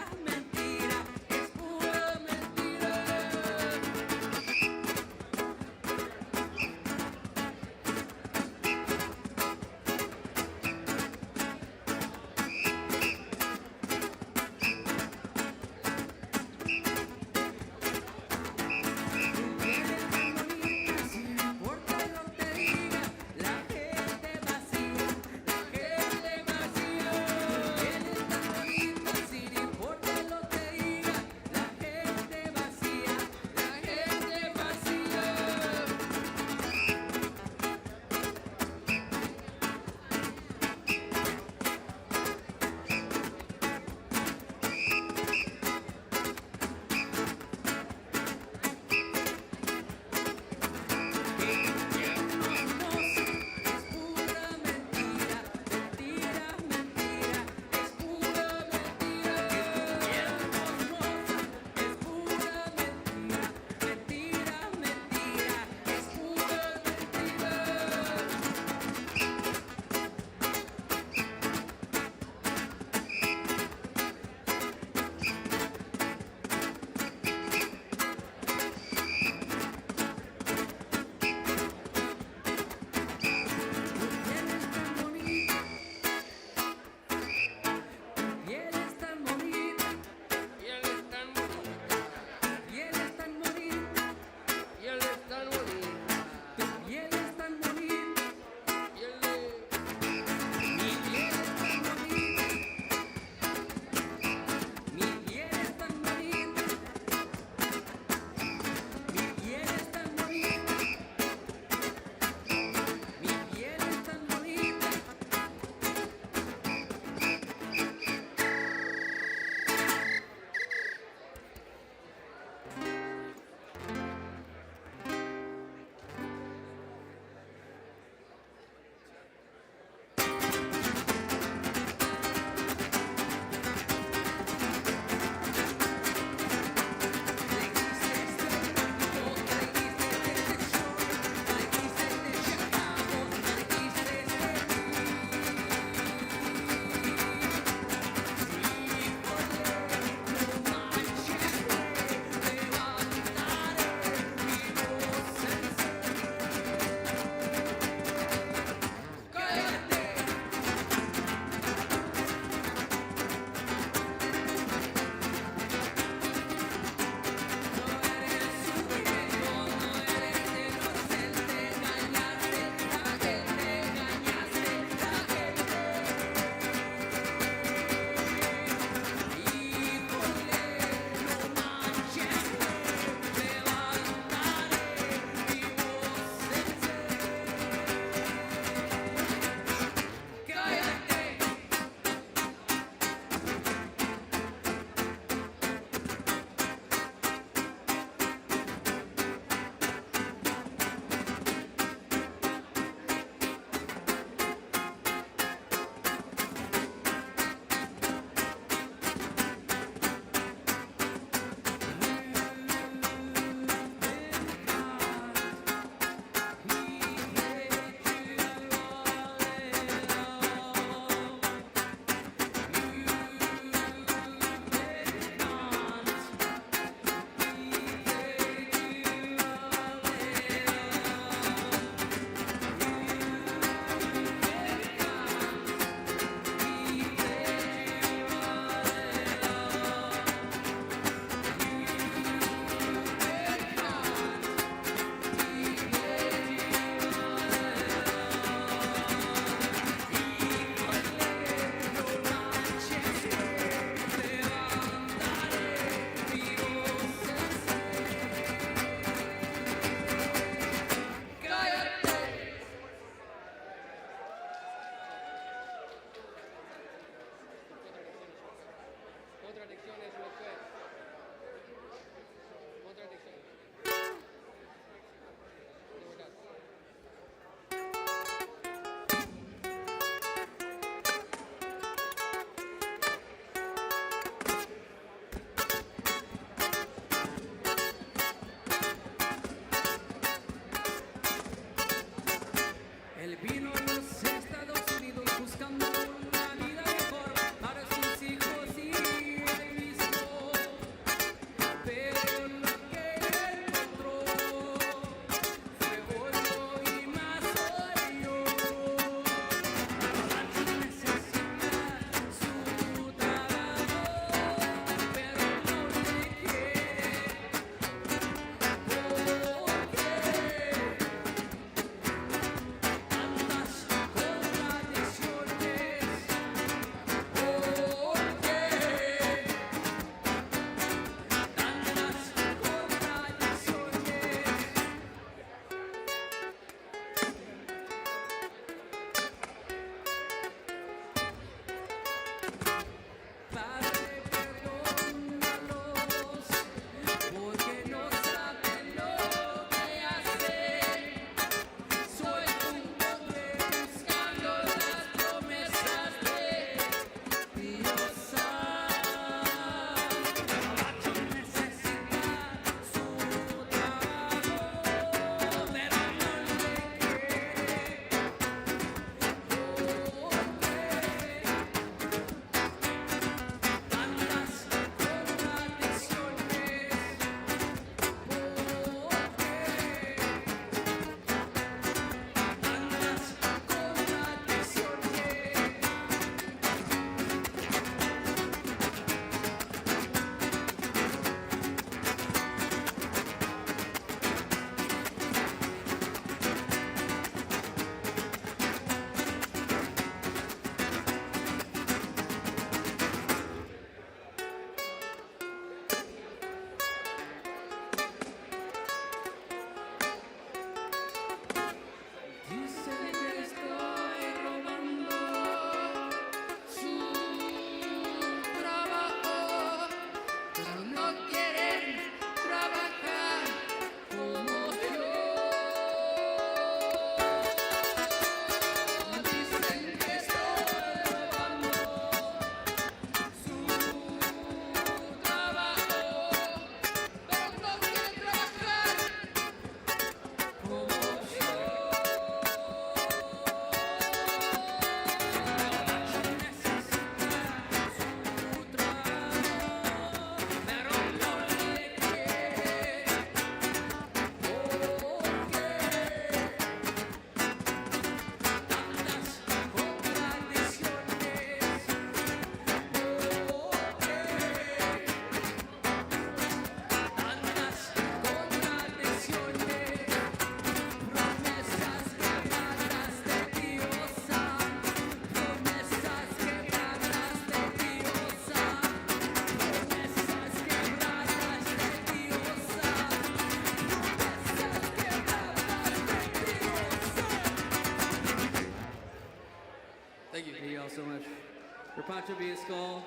Nacho Visco,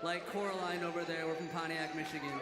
like Coraline over there. We're from Pontiac, Michigan.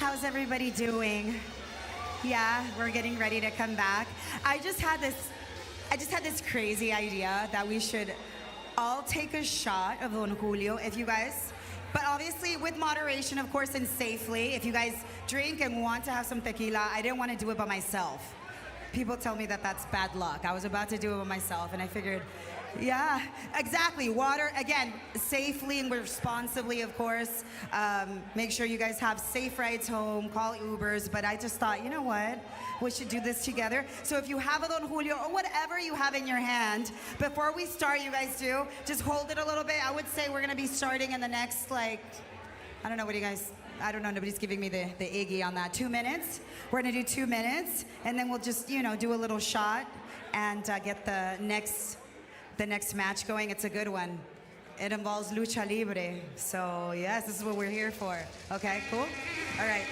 How's everybody doing? Yeah, we're getting ready to come back. I just had this crazy idea that we should all take a shot of Don Julio if you guys, but obviously with moderation, of course, and safely. If you guys drink and want to have some tequila, I didn't want to do it by myself. People tell me that that's bad luck. I was about to do it by myself, and I figured, yeah, exactly. Water, again, safely and responsibly, of course. Make sure you guys have safe rides home, call Ubers, but I just thought, you know what? We should do this together. So if you have a Don Julio or whatever you have in your hand, before we start, you guys do, just hold it a little bit. I would say we're gonna be starting in the next, like, I don't know, what do you guys, I don't know, nobody's giving me the Iggy on that. 2 minutes. We're gonna do 2 minutes, and then we'll just, you know, do a little shot and get the next match going. It's a good one. It involves Lucha Libre. So yes, this is what we're here for. Okay, cool? All right.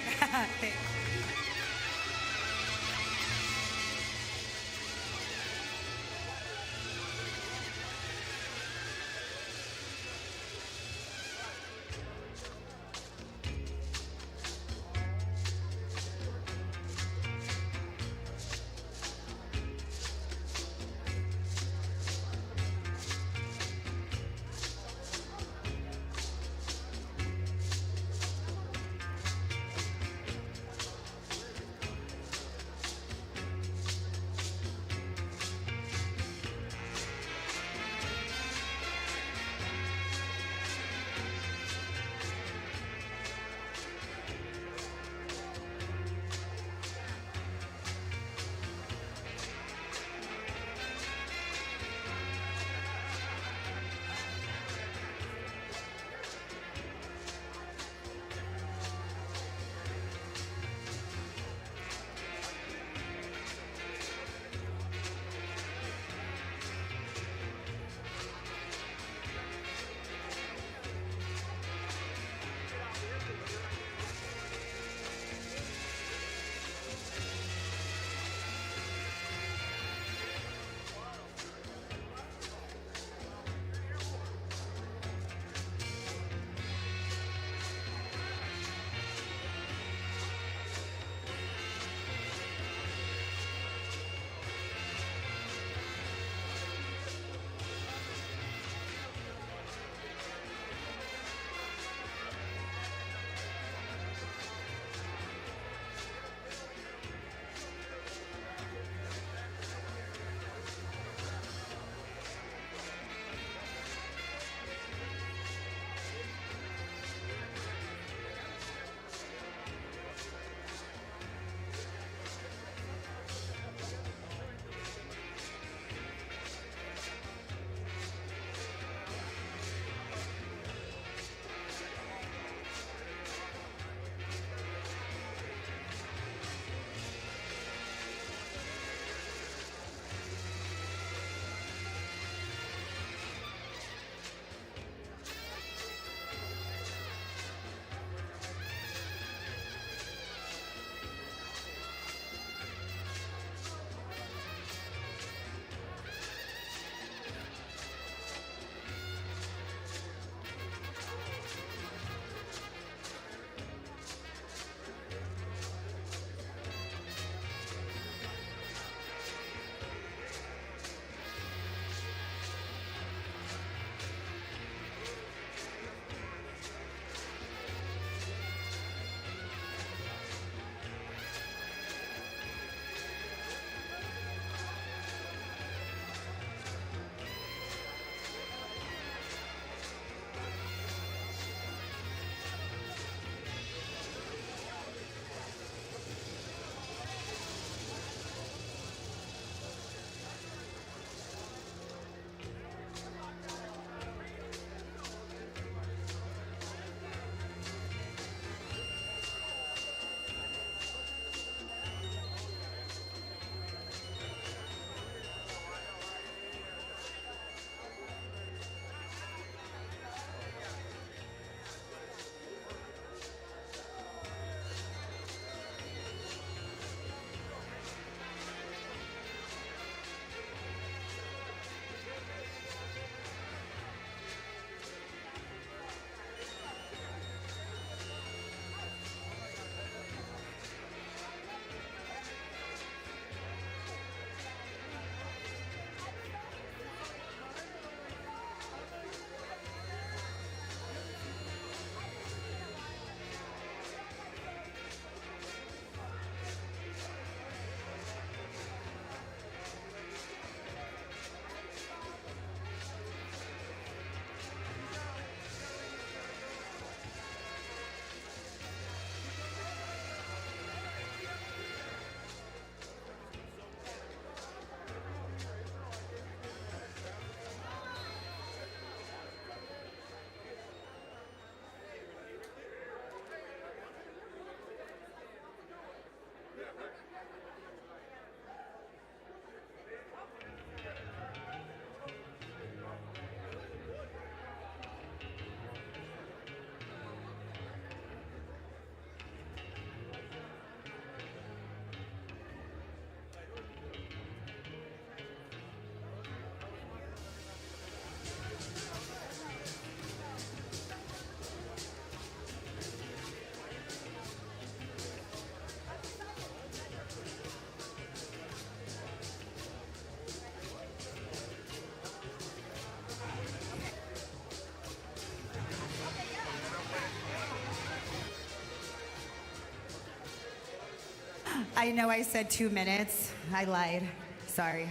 I know I said 2 minutes. I lied. Sorry.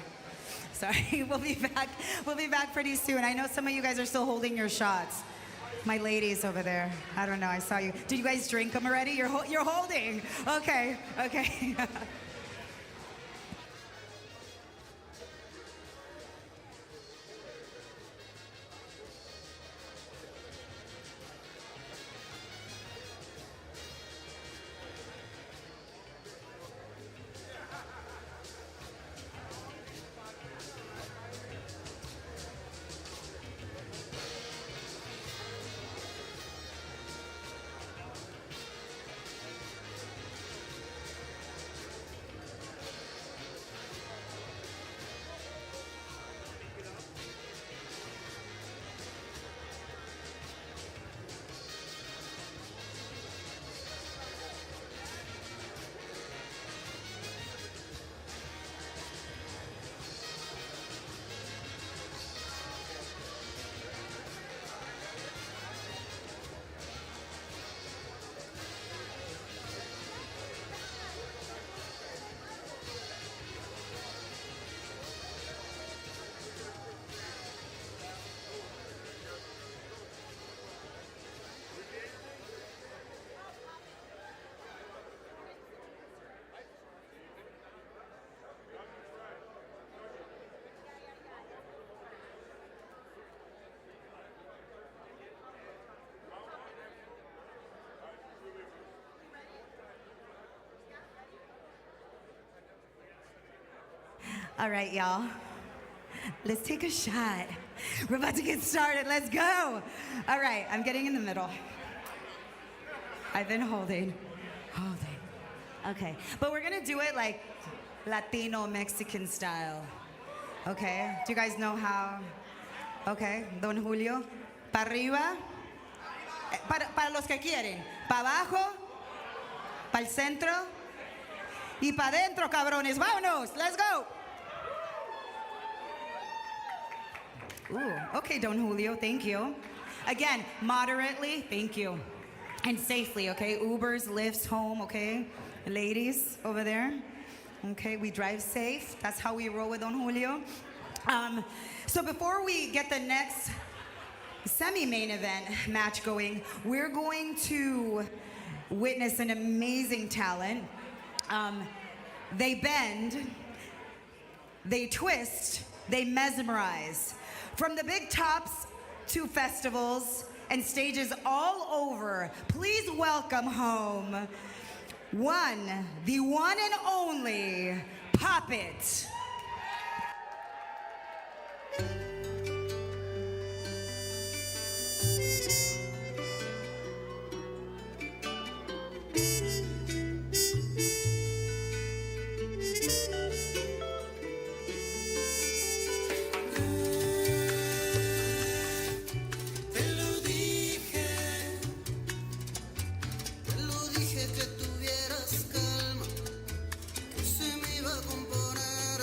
Sorry. We'll be back. We'll be back pretty soon. I know some of you guys are still holding your shots. My ladies over there. I don't know. I saw you. Did you guys drink them already? You're holding. Okay. Okay. All right, y'all. Let's take a shot. We're about to get started. Let's go. All right, I'm getting in the middle. I've been holding. Okay, but we're gonna do it like Latino Mexican style. Okay, do you guys know how? Okay, Don Julio. Para arriba. Para los que quieren. Para abajo. Para el centro. Y para adentro, cabrones. Vámonos. Let's go. Ooh, okay, Don Julio, thank you. Again, moderately, thank you. And safely, okay? Ubers, Lyfts, home, okay? Ladies over there. Okay, we drive safe. That's how we roll with Don Julio. So before we get the next semi-main event match going, we're going to witness an amazing talent. They bend, they twist, they mesmerize. From the big tops to festivals and stages all over, please welcome home the one and only Pop It. Que tuvieras calma, que se me iba a componer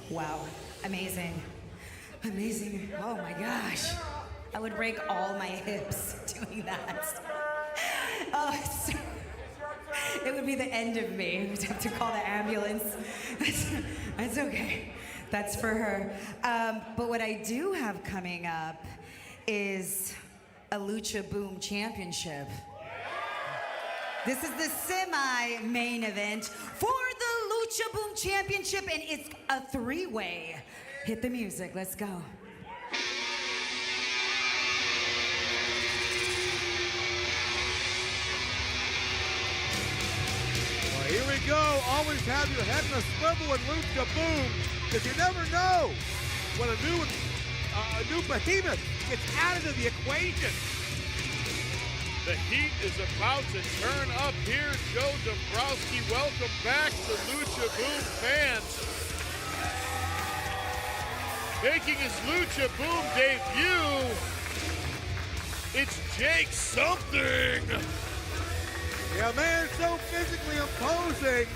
Wow, amazing. Amazing. Oh my gosh. I would break all my hips doing that. Oh, it would be the end of me. We'd have to call the ambulance. That's okay. That's for her. But what I do have coming up is a Lucha Boom Championship. This is the semi-main event for the Lucha Boom Championship, and it's a three-way. Hit the music, let's go. Well, here we go. Always have your head in a swivel with Lucha Boom, because you never know when a new behemoth gets added to the equation. The heat is about to turn up here. Joe Dombrowski, welcome back to Lucha Boom fans. Making his Lucha Boom debut, it's Jake something. Yeah, man, so physically imposing.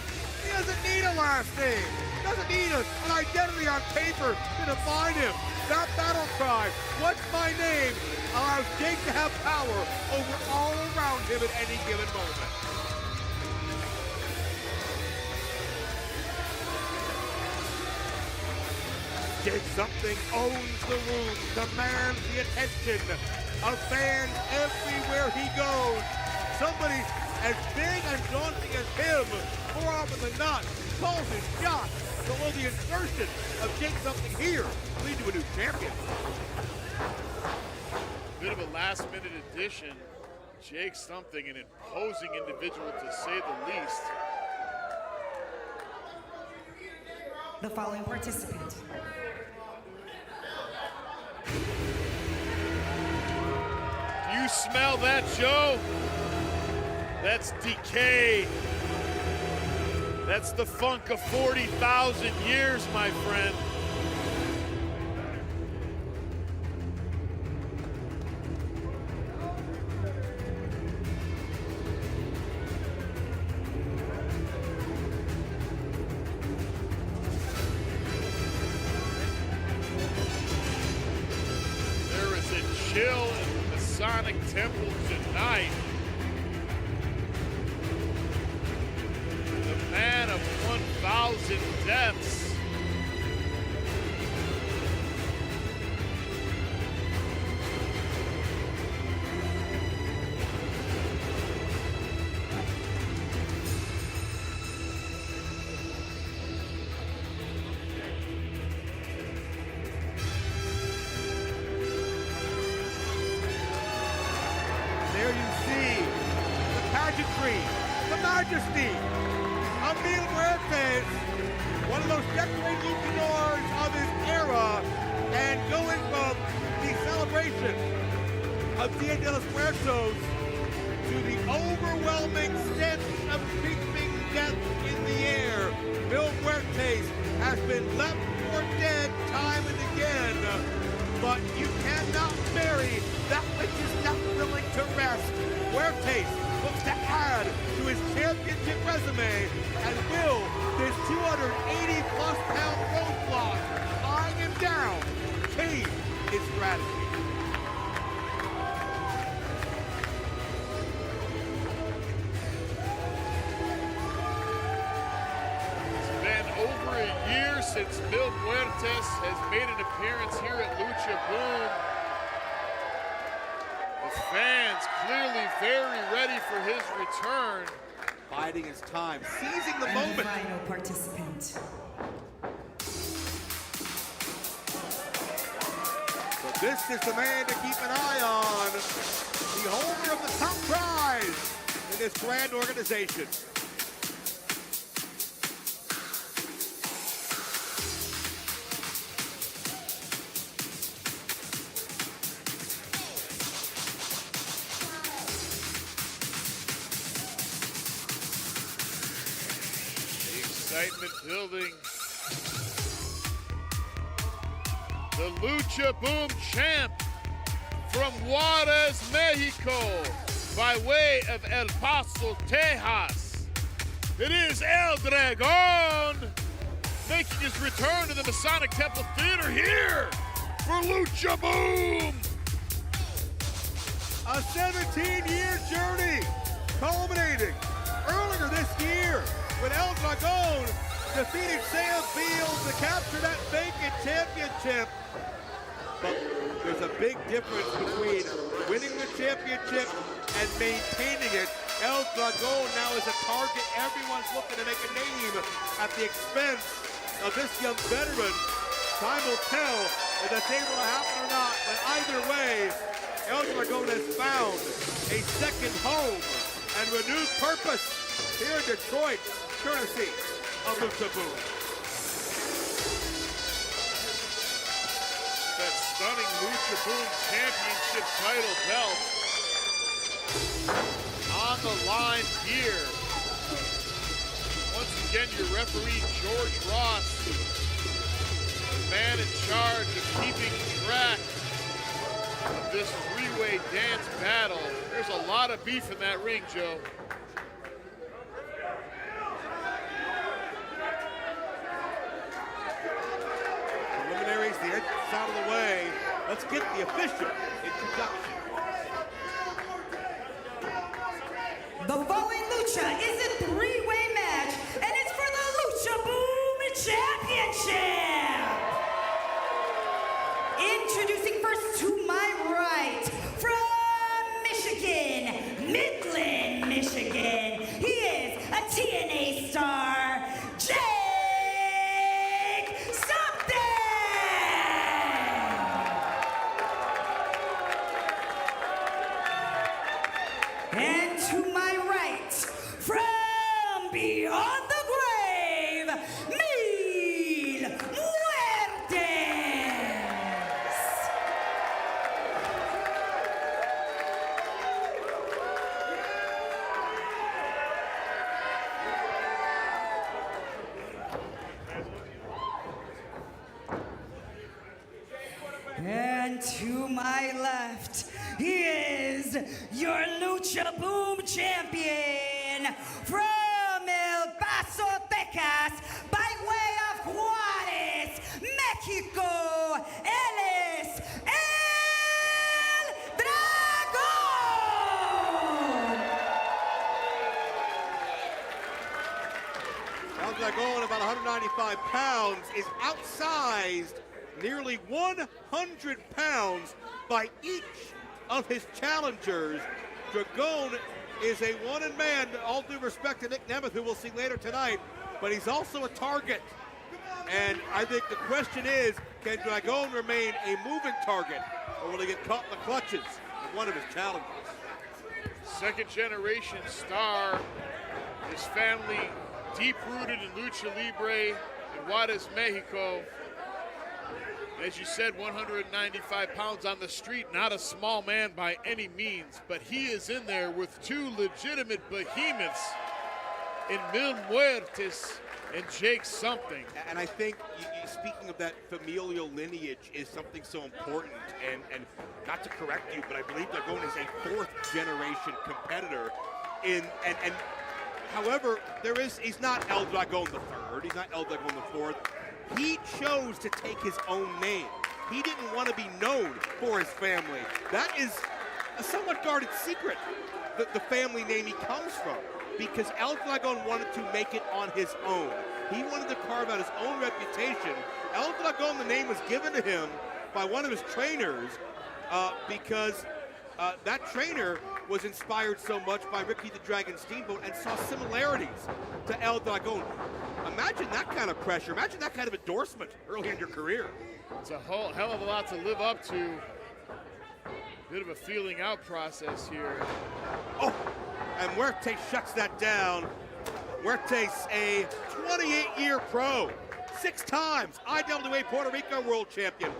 He doesn't need a last name. Doesn't need an identity on paper to define him. That battle cry, what's my name, allows Jake to have power over all around him at any given moment. Jake something owns the room, commands the attention of fans everywhere he goes. Somebody as big and daunting as him, more often than not, calls his shot. So will the insertion of Jake something here lead to a new champion? Bit of a last-minute addition. Jake something, an imposing individual to say the least. The following participant. You smell that, Joe? That's decay. That's the funk of 40,000 years, my friend. There is a chill in the Masonic Temple tonight. Man of 1,000 deaths. There you see the pageantry, the majesty of Mil Muertes, one of those decorated luchadors of his era, and going from the celebration of Dia de los Muertos to the overwhelming stench of creeping death in the air. Mil Muertes has been left for dead time and again, but you cannot bury that which is not willing to rest. Muertes looks to add to his championship resume, and will this 280-plus pound roadblock eyeing him down change his strategy? It's been over a year since Mil Muertes has made an appearance here at Lucha Boom. The fans clearly very ready for his return. Biding his time, seizing the And moment. the final participant. So this is the man to keep an eye on, the holder of the top prize in this grand organization. The excitement building. the Lucha Boom champ from Juarez, Mexico, by way of El Paso, Texas. It is El Dragon making his return to the Masonic Temple Theater here for Lucha Boom. A 17-year journey culminating earlier this year when El Dragon defeated Sam Fields to capture that vacant championship. But there's a big difference between winning the championship and maintaining it. El Dragon now is a target. Everyone's looking to make a name at the expense of this young veteran. Time will tell if that's able to happen or not, but either way, El Dragon has found a second home and renewed purpose here in Detroit, courtesy of Lucha Boom. That stunning Lucha Boom championship title belt on the line here. Once again, your referee, George Ross, the man in charge of keeping track of this three-way dance battle. There's a lot of beef in that ring, Joe. Preliminaries, the edge out of the way. Let's get the official introduction. The following lucha is a three-way match, and it's for the Lucha Boom Championship. Introducing first to my right, from Michigan, Midland, Michigan, he is a TNA star, Jake Something. And to my right, from beyond the grave, Mil Muertes. And to my left, he is your Lucha Boom champion from El Paso, Texas, by way of Juarez, Mexico. Él es El Dragon. El Dragon, about 195 pounds, is outsized nearly 100 pounds by each of his challengers. Dragon is a wanted man, all due respect to Nick Nemeth, who we'll see later tonight, but he's also a target. And I think the question is, can Dragon remain a moving target, or will he get caught in the clutches of one of his challengers? Second generation star, his family deep-rooted in Lucha Libre in Juarez, Mexico. As you said, 195 pounds on the street, not a small man by any means, but he is in there with two legitimate behemoths in Mil Muertes and Jake Something. And I think, speaking of that familial lineage is something so important, and not to correct you, but I believe Dragon is a fourth-generation competitor. However, he's not El Dragon the third, he's not El Dragon the fourth. He chose to take his own name. He didn't want to be known for his family. That is a somewhat guarded secret, the family name he comes from, because El Dragon wanted to make it on his own. He wanted to carve out his own reputation. El Dragon, the name was given to him by one of his trainers because that trainer was inspired so much by Ricky the Dragon Steamboat and saw similarities to El Dragon. Imagine that kind of pressure. Imagine that kind of endorsement early in your career. It's a whole hell of a lot to live up to. Bit of a feeling out process here. Oh, and Muertes shuts that down. Muertes, a 28-year pro, 6 times IWA Puerto Rico World Champion,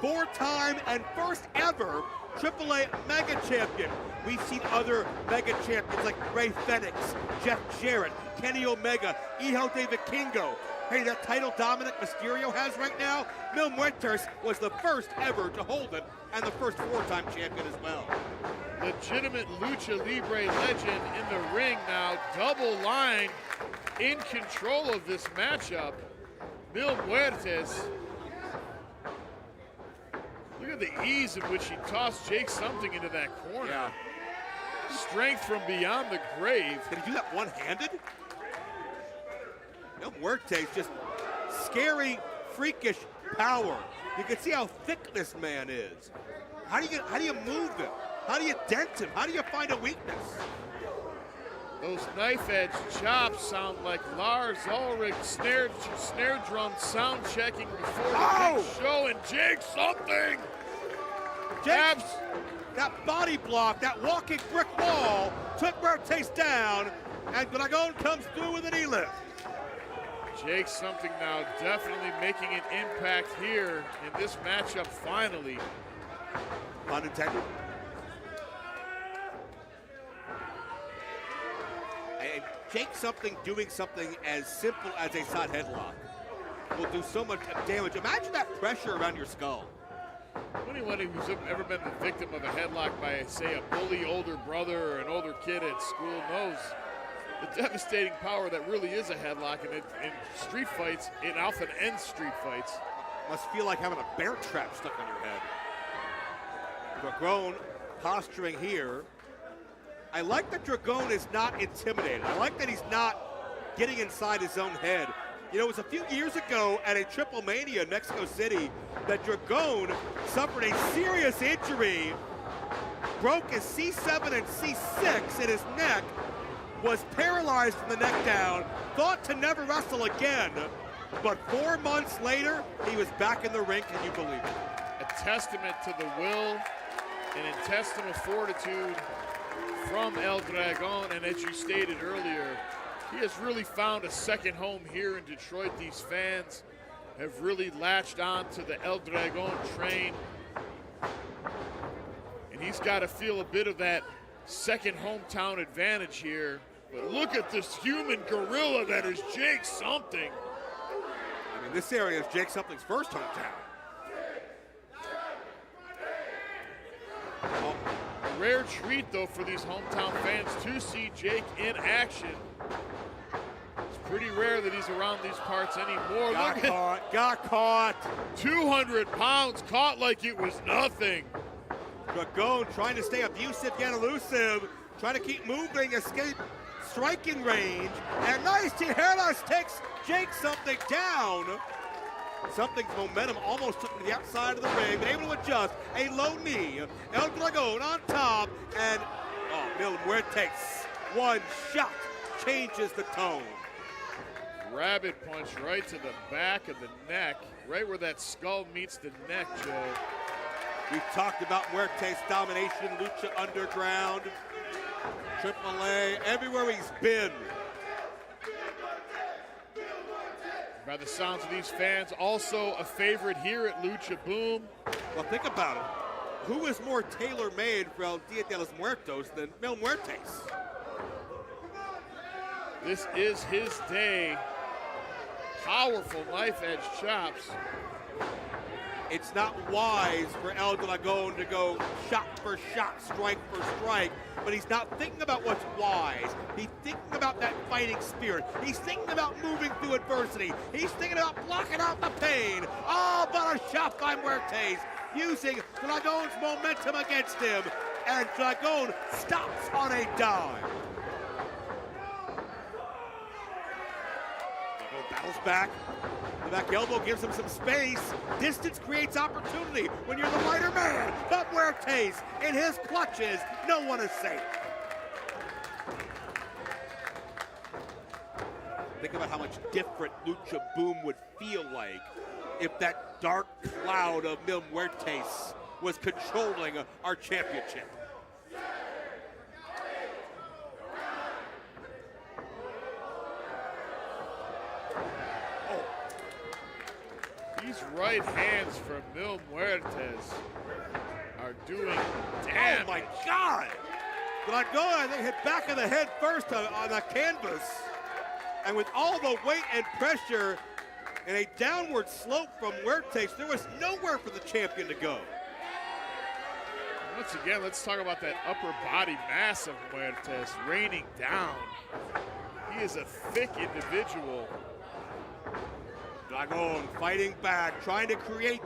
4-time and first ever AAA Mega Champion. We've seen other Mega Champions like Ray Fenix, Jeff Jarrett, Kenny Omega, Hijo de Vikingo. Hey, that title Dominic Mysterio has right now, Mil Muertes was the first ever to hold it and the first 4-time champion as well. Legitimate Lucha Libre legend in the ring now, double line, in control of this matchup. Mil Muertes. Look at the ease in which he tossed Jake Something into that corner. Yeah. Strength from beyond the grave. Did he do that one-handed? Mil Muertes, just scary, freakish power. You can see how thick this man is. How do you move him? How do you dent him? How do you find a weakness? Those knife-edge chops sound like Lars Ulrich snare drum sound checking before the big show, and Jake Something. Jake, that body block, that walking brick wall, took Muertes down, and Dragon comes through with an knee lift. Jake Something now definitely making an impact here in this matchup finally. Pun intended. And Jake Something doing something as simple as a side headlock will do so much damage. Imagine that pressure around your skull. Anyone who's ever been the victim of a headlock by, say, a bully older brother or an older kid at school knows the devastating power that really is a headlock. And in street fights, it often ends street fights. Must feel like having a bear trap stuck on your head. Dragon posturing here. I like that Dragon is not intimidated. I like that he's not getting inside his own head. You know, it was a few years ago at a Triple Mania in Mexico City that Dragon suffered a serious injury, broke his C7 and C6 in his neck, was paralyzed from the neck down, thought to never wrestle again, but 4 months later, he was back in the ring. Can you believe it? A testament to the will and intestinal fortitude from El Dragon, and as you stated earlier, he has really found a second home here in Detroit. These fans have really latched on to the El Dragon train, and he's got to feel a bit of that second hometown advantage here. But look at this human gorilla that is Jake Something. I mean, this area is Jake Something's first hometown. A rare treat, though, for these hometown fans to see Jake in action. It's pretty rare that he's around these parts anymore. Got caught. 200 pounds caught like it was nothing. Dragon trying to stay abusive yet elusive, trying to keep moving, escape striking range, and nice Tijeras takes Jake Something down. Something's momentum almost took him to the outside of the ring, but able to adjust. A low knee. El Dragon on top, and Mil Muertes. One shot changes the tone. Rabbit punch right to the back of the neck, right where that skull meets the neck, Joe. We've talked about Muertes' domination, Lucha Underground, AAA, everywhere he's been. By the sounds of these fans, also a favorite here at Lucha Boom. Well, think about it. Who is more tailor-made for El Dia de los Muertos than Mil Muertes? This is his day. Powerful knife-edge chops. It's not wise for El Dragon to go shot for shot, strike for strike, but he's not thinking about what's wise. He's thinking about that fighting spirit. He's thinking about moving through adversity. He's thinking about blocking out the pain. Oh, but a shot by Muertes, using Dragon's momentum against him, and Dragon stops on a dime. Dragon battles back. The back elbow gives him some space. Distance creates opportunity when you're the lighter man. But Muertes in his clutches, no one is safe. Think about how much different Lucha Boom would feel like if that dark cloud of Mil Muertes was controlling our championship. These right hands from Mil Muertes are doing damage. Oh my God! Dragon, I think, hit back of the head first on the canvas. And with all the weight and pressure, in a downward slope from Huertas. There was nowhere for the champion to go. Once again, let's talk about that upper body mass of Huertas raining down. He is a thick individual. Dragon fighting back, trying to create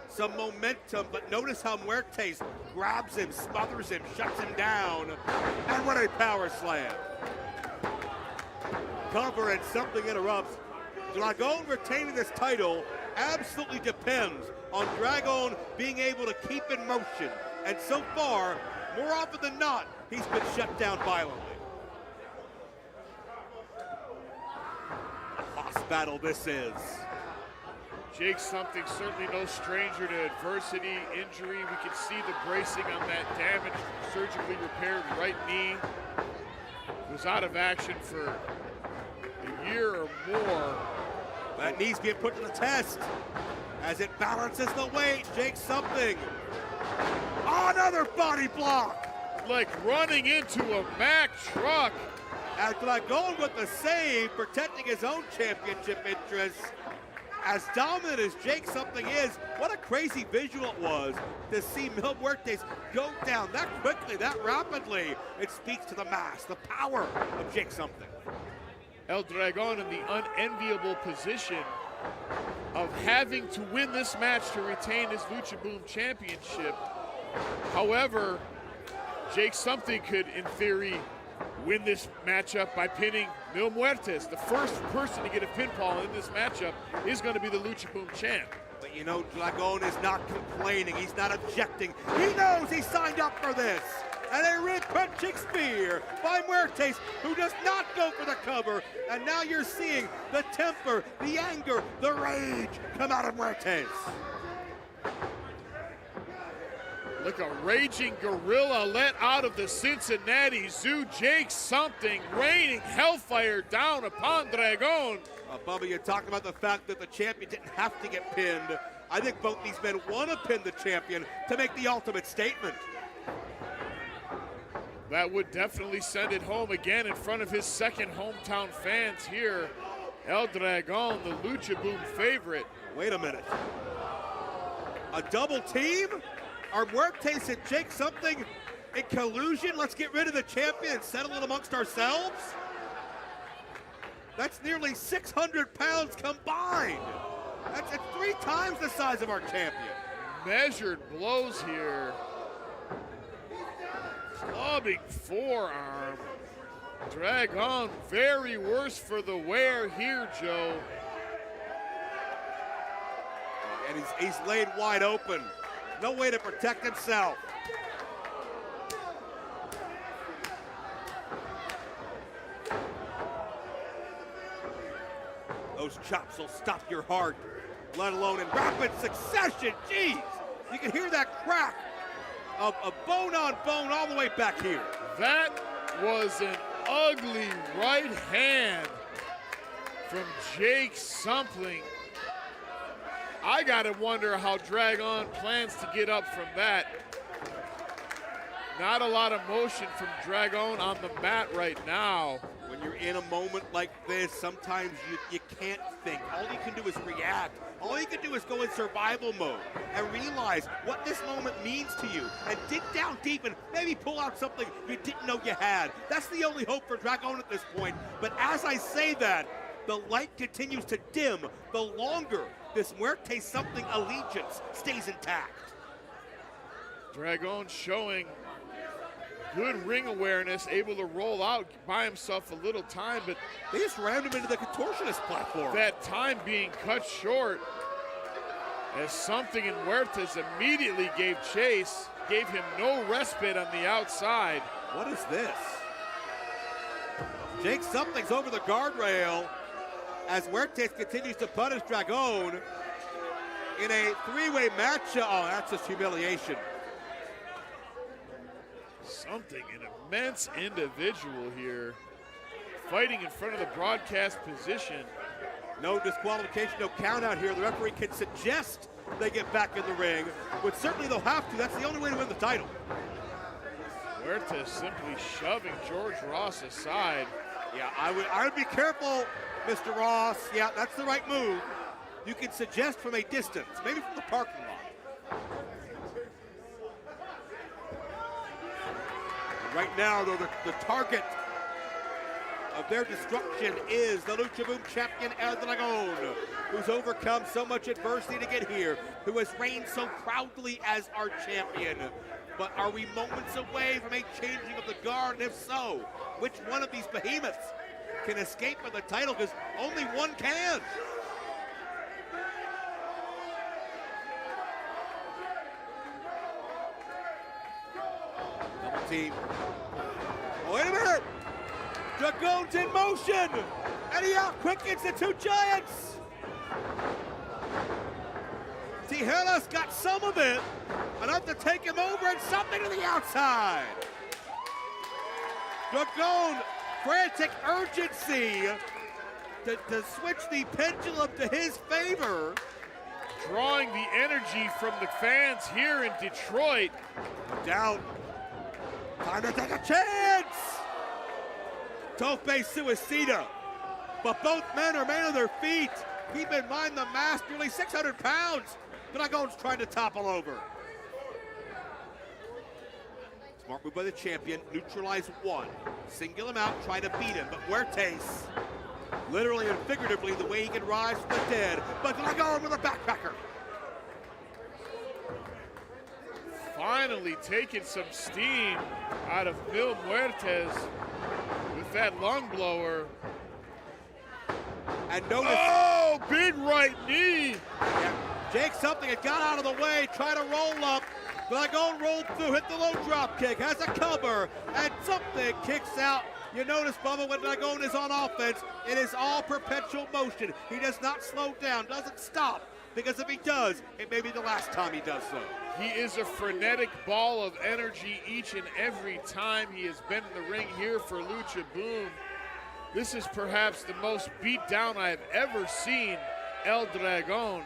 some momentum, but notice how Huertas grabs him, smothers him, shuts him down, and what a power slam. Cover and something interrupts. Dragon retaining this title absolutely depends on Dragon being able to keep in motion. And so far, more often than not, he's been shut down violently. A boss battle this is. Jake Something certainly no stranger to adversity, injury. We can see the bracing on that damaged, surgically repaired right knee. Was out of action for a year or more. That knee's being put to the test as it balances the weight. Jake Something. Oh, another body block. Like running into a Mack truck. As Dragon with the save, protecting his own championship interests. As dominant as Jake Something is, what a crazy visual it was to see Mil Muertes go down that quickly, that rapidly. It speaks to the mass, the power of Jake Something. El Dragon in the unenviable position of having to win this match to retain his Lucha Boom championship. However, Jake Something could, in theory, win this matchup by pinning Mil Muertes. The first person to get a pinfall in this matchup is going to be the Lucha Boom champ. But you know, Dragon is not complaining. He's not objecting. He knows he signed up for this. And a rib-crunching spear by Muertes, who does not go for the cover. And now you're seeing the temper, the anger, the rage come out of Muertes. Like a raging gorilla let out of the Cincinnati Zoo. Jake Something raining hellfire down upon Dragon. Bubba, you talked about the fact that the champion didn't have to get pinned. I think both these men want to pin the champion to make the ultimate statement. That would definitely send it home again in front of his second hometown fans here. El Dragon, the Lucha Boom favorite. Wait a minute. A double team? Are Muertes and Jake Something in collusion? Let's get rid of the champion and settle it amongst ourselves? That's nearly 600 pounds combined. That's 3 times the size of our champion. Measured blows here. Clubbing forearm. Dragon very worse for the wear here, Joe. And he's laid wide open. No way to protect himself. Those chops will stop your heart, let alone in rapid succession. Jeez, you can hear that crack of bone on bone all the way back here. That was an ugly right hand from Jake Something. I gotta wonder how Dragon plans to get up from that. Not a lot of motion from Dragon on the mat right now. When you're in a moment like this, sometimes you can't think. All you can do is react. All you can do is go in survival mode and realize what this moment means to you and dig down deep and maybe pull out something you didn't know you had. That's the only hope for Dragon at this point. But as I say that, the light continues to dim the longer this Muertes Something allegiance stays intact. Dragon showing good ring awareness, able to roll out, buy himself a little time, but they just rammed him into the contortionist platform. That time being cut short as Something and Muertes immediately gave chase, gave him no respite on the outside. What is this? Jake Something's over the guardrail as Muertes continues to punish Dragon in a 3-way matchup. Oh, that's just humiliation. Something, an immense individual here, fighting in front of the broadcast position. No disqualification, no count out here. The referee can suggest they get back in the ring, but certainly they'll have to. That's the only way to win the title. Muertes simply shoving George Ross aside. Yeah, I would be careful, Mr. Ross. Yeah, that's the right move. you can suggest from a distance, maybe from the parking lot. Right now, though, the target of their destruction is the Lucha Boom champion, El Dragon, who's overcome so much adversity to get here, who has reigned so proudly as our champion. But are we moments away from a changing of the guard? And if so, which one of these behemoths can escape with the title? Because only one can. Double team. Oh, wait a minute! Dragon's in motion! And he out-quickens the two giants! Tijeras got some of it, enough to take him over, and something to the outside. Dragon, frantic urgency to switch the pendulum to his favor. Drawing the energy from the fans here in Detroit. Down. Time to take a chance! Tope Suicida. But both men remain on their feet. Keep in mind the mass, nearly 600 pounds. Dragon's trying to topple over. Smart move by the champion. Neutralize one. Single him out, try to beat him. But Huertas, literally and figuratively, the way he can rise from the dead. But Dragon with a backpacker. Finally taking some steam out of Mil Muertes with that lung blower. And notice. Oh, big right knee. Yeah, Jake something had got out of the way, tried to roll up. Dragon rolled through, hit the low drop kick, has a cover, and something kicks out. You notice, Bubba, when Dragon is on offense, it is all perpetual motion. He does not slow down, doesn't stop, because if he does, it may be the last time he does so. He is a frenetic ball of energy each and every time he has been in the ring here for Lucha Boom. This is perhaps the most beat down I have ever seen El Dragon.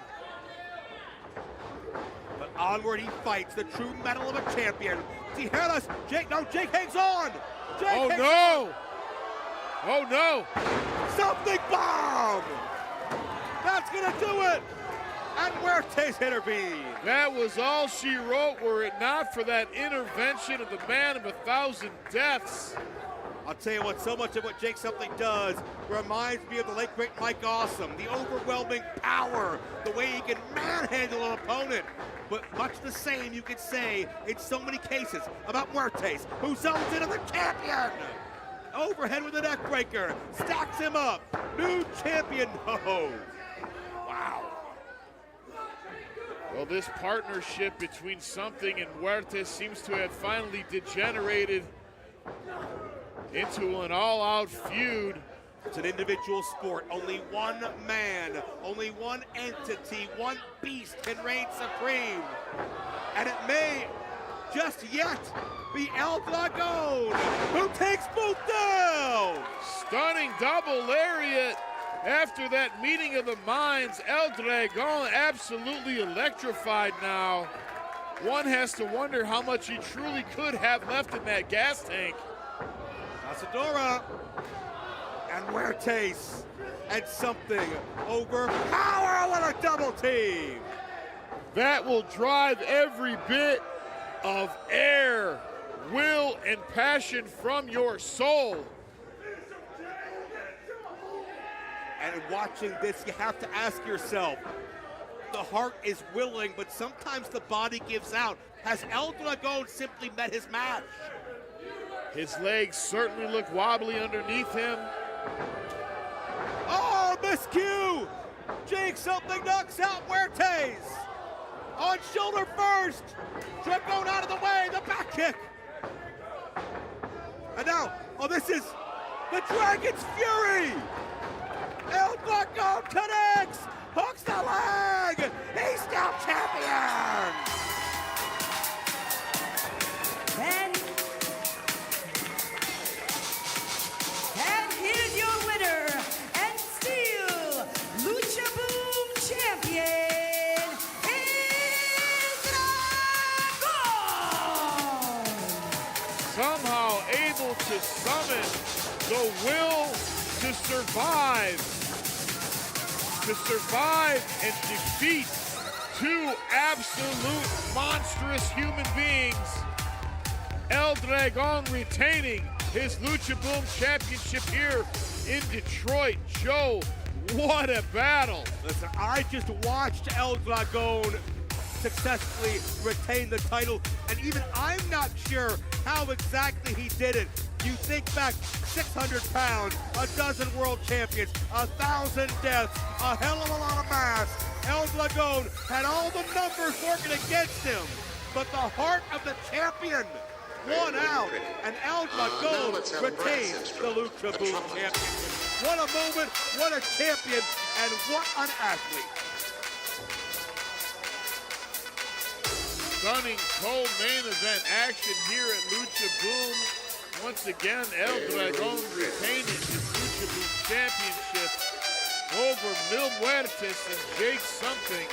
But onward he fights, the true mettle of a champion. Tijeras, Jake hangs on! Jake Oh hangs no! Oh no! Something bomb! That's gonna do it! And Huertas intervened. That was all she wrote, were it not for that intervention of the man of 1,000 deaths. I'll tell you what, so much of what Jake Something does reminds me of the late great Mike Awesome, the overwhelming power, the way he can manhandle an opponent. But much the same you could say in so many cases about Huertas, who zones into the champion. Overhead with a neck breaker, stacks him up. New champion, oh, wow. Well, this partnership between Something and Huertas seems to have finally degenerated into an all-out feud. It's an individual sport. Only one man, only one entity, one beast can reign supreme. And it may just yet be El Dragon who takes both down. Stunning double lariat. After that meeting of the minds, El Dragon absolutely electrified now. One has to wonder how much he truly could have left in that gas tank. Casadora and Huertas and Something overpower with a double team. That will drive every bit of air, will, and passion from your soul. And watching this, you have to ask yourself, the heart is willing, but sometimes the body gives out. Has El Dragon simply met his match? His legs certainly look wobbly underneath him. Oh, miscue! Jake Something knocks out Huertas. On shoulder first. Dragon out of the way, the back kick. And now, oh, this is the Dragon's Fury. El Dragon connects, hooks the leg. He's now champion. And here's your winner and still Lucha Boom champion, El Dragon! Somehow able to summon the will to survive. to survive and defeat two absolute monstrous human beings. El Dragon retaining his Lucha Boom Championship here in Detroit. Joe, what a battle. Listen, I just watched El Dragon successfully retain the title, and even I'm not sure how exactly he did it. You think back, 600 pounds, a dozen world champions, 1,000 deaths, a hell of a lot of mass. El Dragon had all the numbers working against him, but the heart of the champion won out, and El Dragon retains the Lucha Boom Championship. What a moment, what a champion, and what an athlete. Stunning co-main event action here at Lucha Boom. Once again, El Dragon retaining his Lucha Boom Championship over Mil Muertes and Jake Something.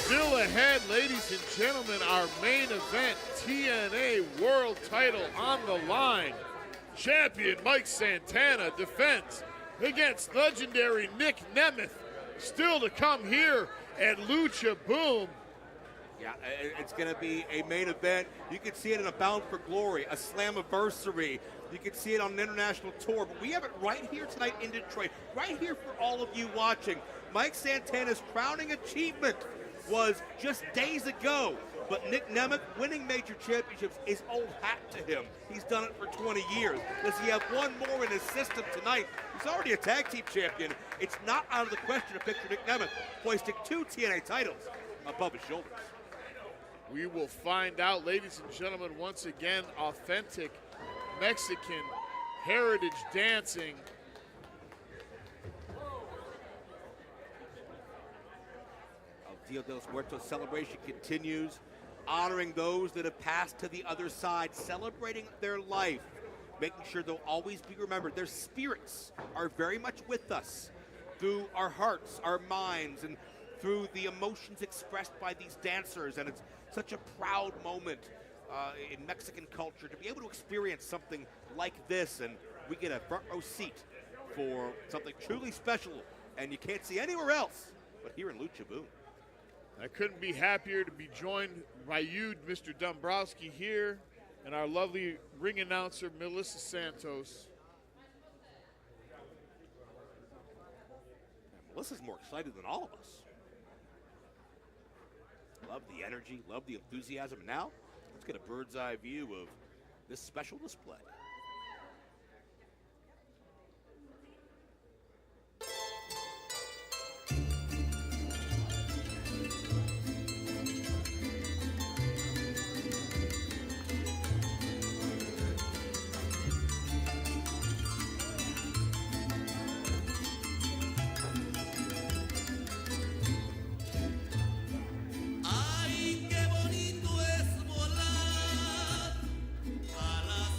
Still ahead, ladies and gentlemen, our main event, TNA World Title on the line. Champion Mike Santana defends against legendary Nick Nemeth. Still to come here at Lucha Boom. Yeah, it's going to be a main event. You can see it in a Bound for Glory, a Slammiversary. You can see it on an international tour. But we have it right here tonight in Detroit, right here for all of you watching. Mike Santana's crowning achievement was just days ago. But Nick Nemeth winning major championships is old hat to him. He's done it for 20 years. Does he have one more in his system tonight? He's already a tag team champion. It's not out of the question to picture Nick Nemeth hoisting 2 TNA titles above his shoulders. We will find out, ladies and gentlemen, once again, authentic Mexican heritage dancing. El Dia de los Muertos celebration continues, honoring those that have passed to the other side, celebrating their life, making sure they'll always be remembered. Their spirits are very much with us through our hearts, our minds, and through the emotions expressed by these dancers. And it's such a proud moment in Mexican culture to be able to experience something like this, and we get a front row seat for something truly special, and you can't see anywhere else but here in Lucha Boom. I couldn't be happier to be joined by you, Mr. Dombrowski, here, and our lovely ring announcer, Melissa Santos. Melissa's more excited than all of us. Love the energy, love the enthusiasm. Now, let's get a bird's eye view of this special display. Ay, qué bonito es volar a las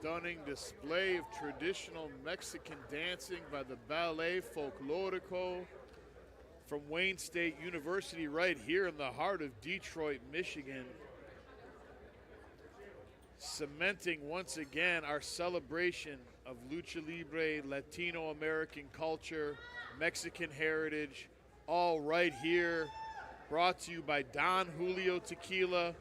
Stunning display of traditional Mexican dancing by the Ballet Folklorico from Wayne State University right here in the heart of Detroit, Michigan. Cementing once again our celebration of Lucha Libre, Latino American culture, Mexican heritage, all right here. Brought to you by Don Julio Tequila.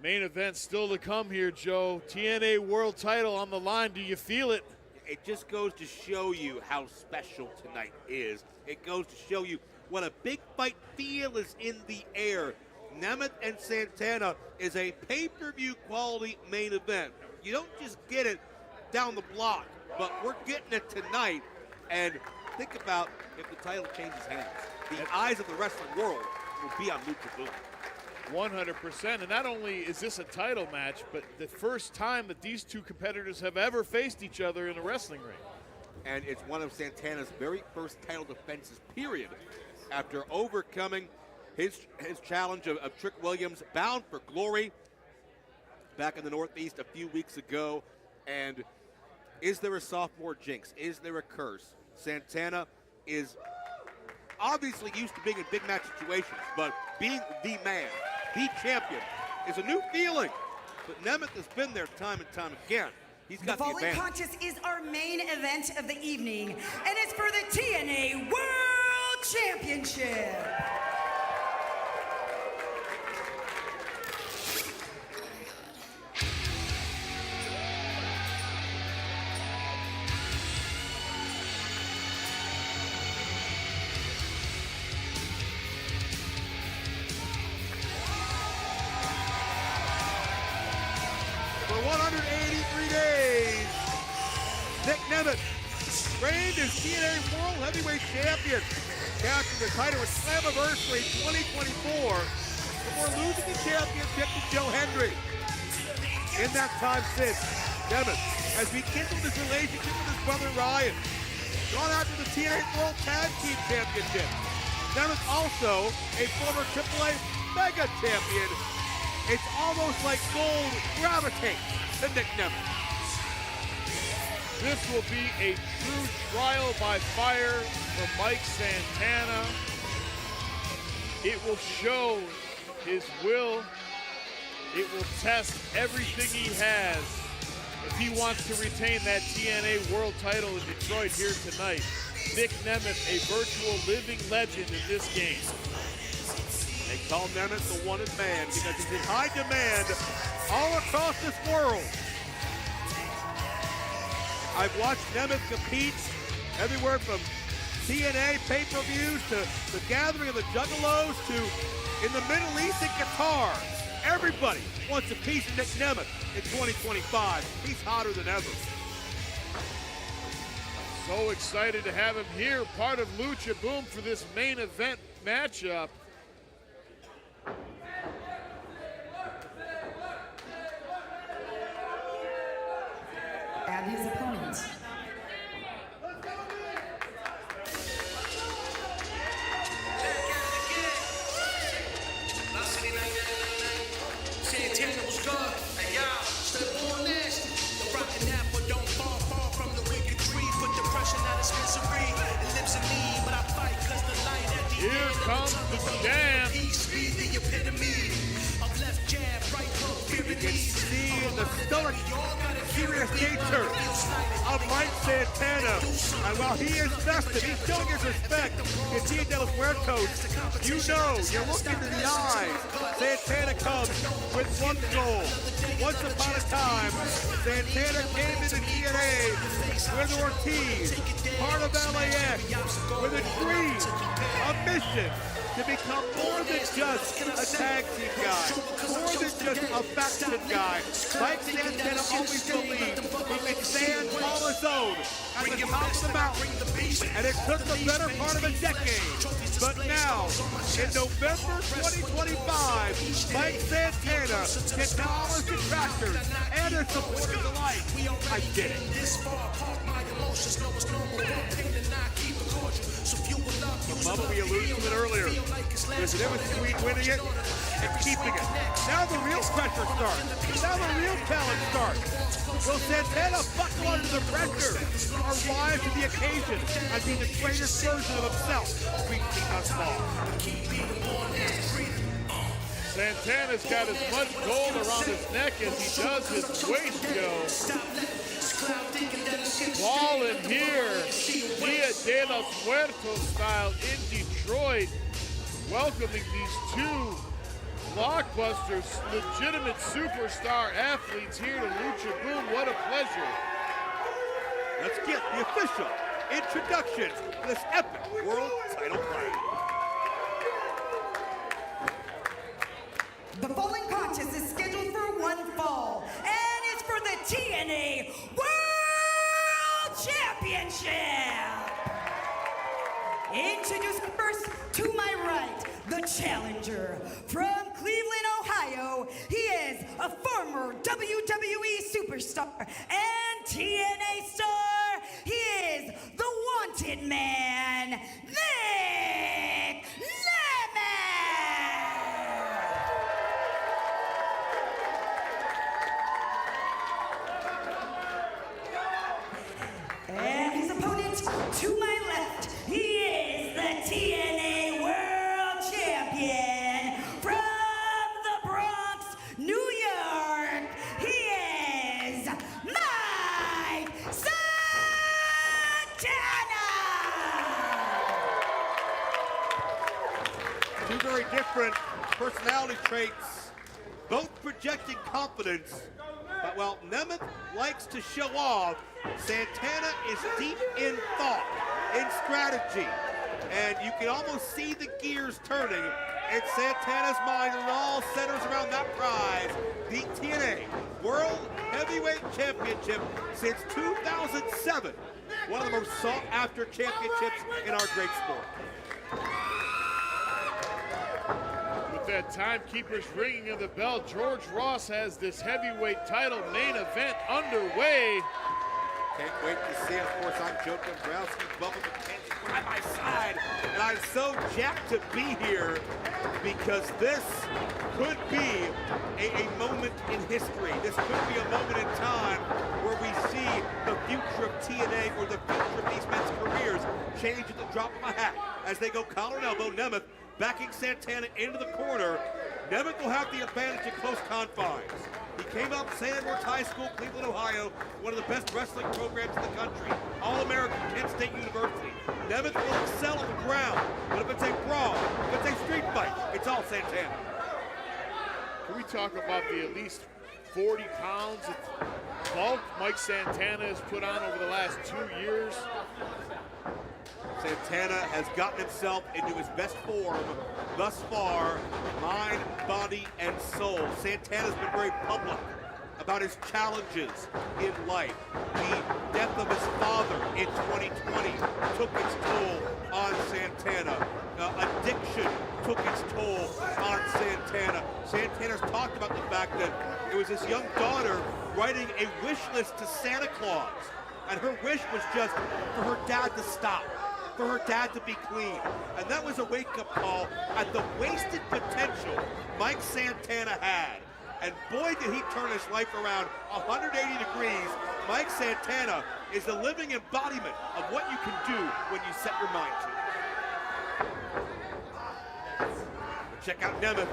Main event still to come here, Joe. TNA World Title on the line. Do you feel it? It just goes to show you how special tonight is. It goes to show you what a big fight feel is in the air. Nemeth and Santana is a pay-per-view quality main event. You don't just get it down the block, but we're getting it tonight. And think about if the title changes hands. The eyes of the wrestling world will be on Lucha Boom. 100%. And not only is this a title match, but the first time that these two competitors have ever faced each other in a wrestling ring. And it's one of Santana's very first title defenses, period, after overcoming his challenge of Trick Williams, Bound for Glory, back in the Northeast a few weeks ago. And is there a sophomore jinx? Is there a curse? Santana is obviously used to being in big match situations, but being the man, the champion, is a new feeling. But Nemeth has been there time and time again. He's got the volley advantage. contest is our main event of the evening, and it's for the TNA World Championship. For 183 days, Nick Nemeth reigned as TNA World Heavyweight Champion, capturing the title at Slammiversary 2024 before losing the championship to Joe Hendry. In that time since, Nemeth has rekindled his relationship with his brother Ryan, gone after the TNA World Tag Team Championship. Nemeth also a former AAA Mega Champion. It's almost like gold gravitates to Nick Nemeth. This will be a true trial by fire for Mike Santana. It will show his will. It will test everything he has if he wants to retain that TNA World title in Detroit here tonight. Nick Nemeth, a virtual living legend in this game. They call Nemeth the wanted man because he's in high demand all across this world. I've watched Nemeth compete everywhere from TNA pay-per-views to the Gathering of the Juggalos to in the Middle East in Qatar. Everybody wants a piece of Nick Nemeth in 2025. He's hotter than ever. So excited to have him here, part of Lucha Boom for this main event matchup. And his opponent. Santana was good. Hey, y'all, step on this. The rotten apple don't fall far from the wicked tree. Put depression out of misery. It lives in me, but I fight because the light at the Here end comes of the the tunnel. jam. Peace be the epitome of left jab, right hook, You can see the stoic, serious nature of Mike Santana. And while he is festive, he's showing his respect to Dia de los Muertos. You know, you're looking in the eyes. Santana comes with one goal. Once upon a time, Santana came into TNA with Ortiz, part of LAX, with a dream, a mission to become more than just a tag team guy, more than just a faction guy. Mike Santana always believed he could stand on his own at the top of the mountain, and it took the better part of a decade. But now, in November 2025, Mike Santana can tell all his detractors and his supporters alike, I did it. Bubba, we alluded to it earlier. There's a difference between winning it and keeping it. Now the real pressure starts. Now the real challenge starts. Will Santana buckle under the pressure or rise to the occasion and be the greatest version of himself we've seen thus far? Santana's got as much gold around his neck as he does his waist, Joe. Ball in here, Dia de los Muertos style in Detroit, welcoming these two blockbusters, legitimate superstar athletes here to Lucha Boom. What a pleasure. Let's get the official introduction to this epic world title fight. The following contest is scheduled for one fall, and it's for the TNA World Championship. Introducing first, to my right, the challenger from Cleveland, Ohio. He is a former WWE superstar and TNA star. He is the wanted man, Nick And his opponent to my left, he is the TNA World Champion from the Bronx, New York. He is Mike Santana. Two very different personality traits, both projecting confidence. But while Nemeth likes to show off, Santana is deep in thought, in strategy. And you can almost see the gears turning in Santana's mind, and it all centers around that prize, the TNA World Heavyweight Championship since 2007. One of the most sought-after championships in our great sport. With that timekeeper's ringing of the bell, George Ross has this heavyweight title main event underway. Can't wait to see it. Of course, I'm Joe Dombrowski, Bubba McKenzie by my side, and I'm so jacked to be here because this could be a moment in history. This could be a moment in time where we see the future of TNA or the future of these men's careers change at the drop of a hat as they go collar and elbow. Nemeth backing Santana into the corner. Nemeth will have the advantage in close confines. He came up St. Edward's High School, Cleveland, Ohio, one of the best wrestling programs in the country. All-American, Kent State University. Nemeth will excel on the ground, but if it's a brawl, if it's a street fight, it's all Santana. Can we talk about the at least 40 pounds of bulk Mike Santana has put on over the last 2 years? Santana has gotten himself into his best form thus far, mind, body, and soul. Santana's been very public about his challenges in life. The death of his father in 2020 took its toll on Santana. Addiction took its toll on Santana. Santana's talked about the fact that it was his young daughter writing a wish list to Santa Claus, and her wish was just for her dad to stop, for her dad to be clean. And that was a wake-up call at the wasted potential Mike Santana had. And boy, did he turn his life around 180 degrees. Mike Santana is the living embodiment of what you can do when you set your mind to. Check out Nemeth.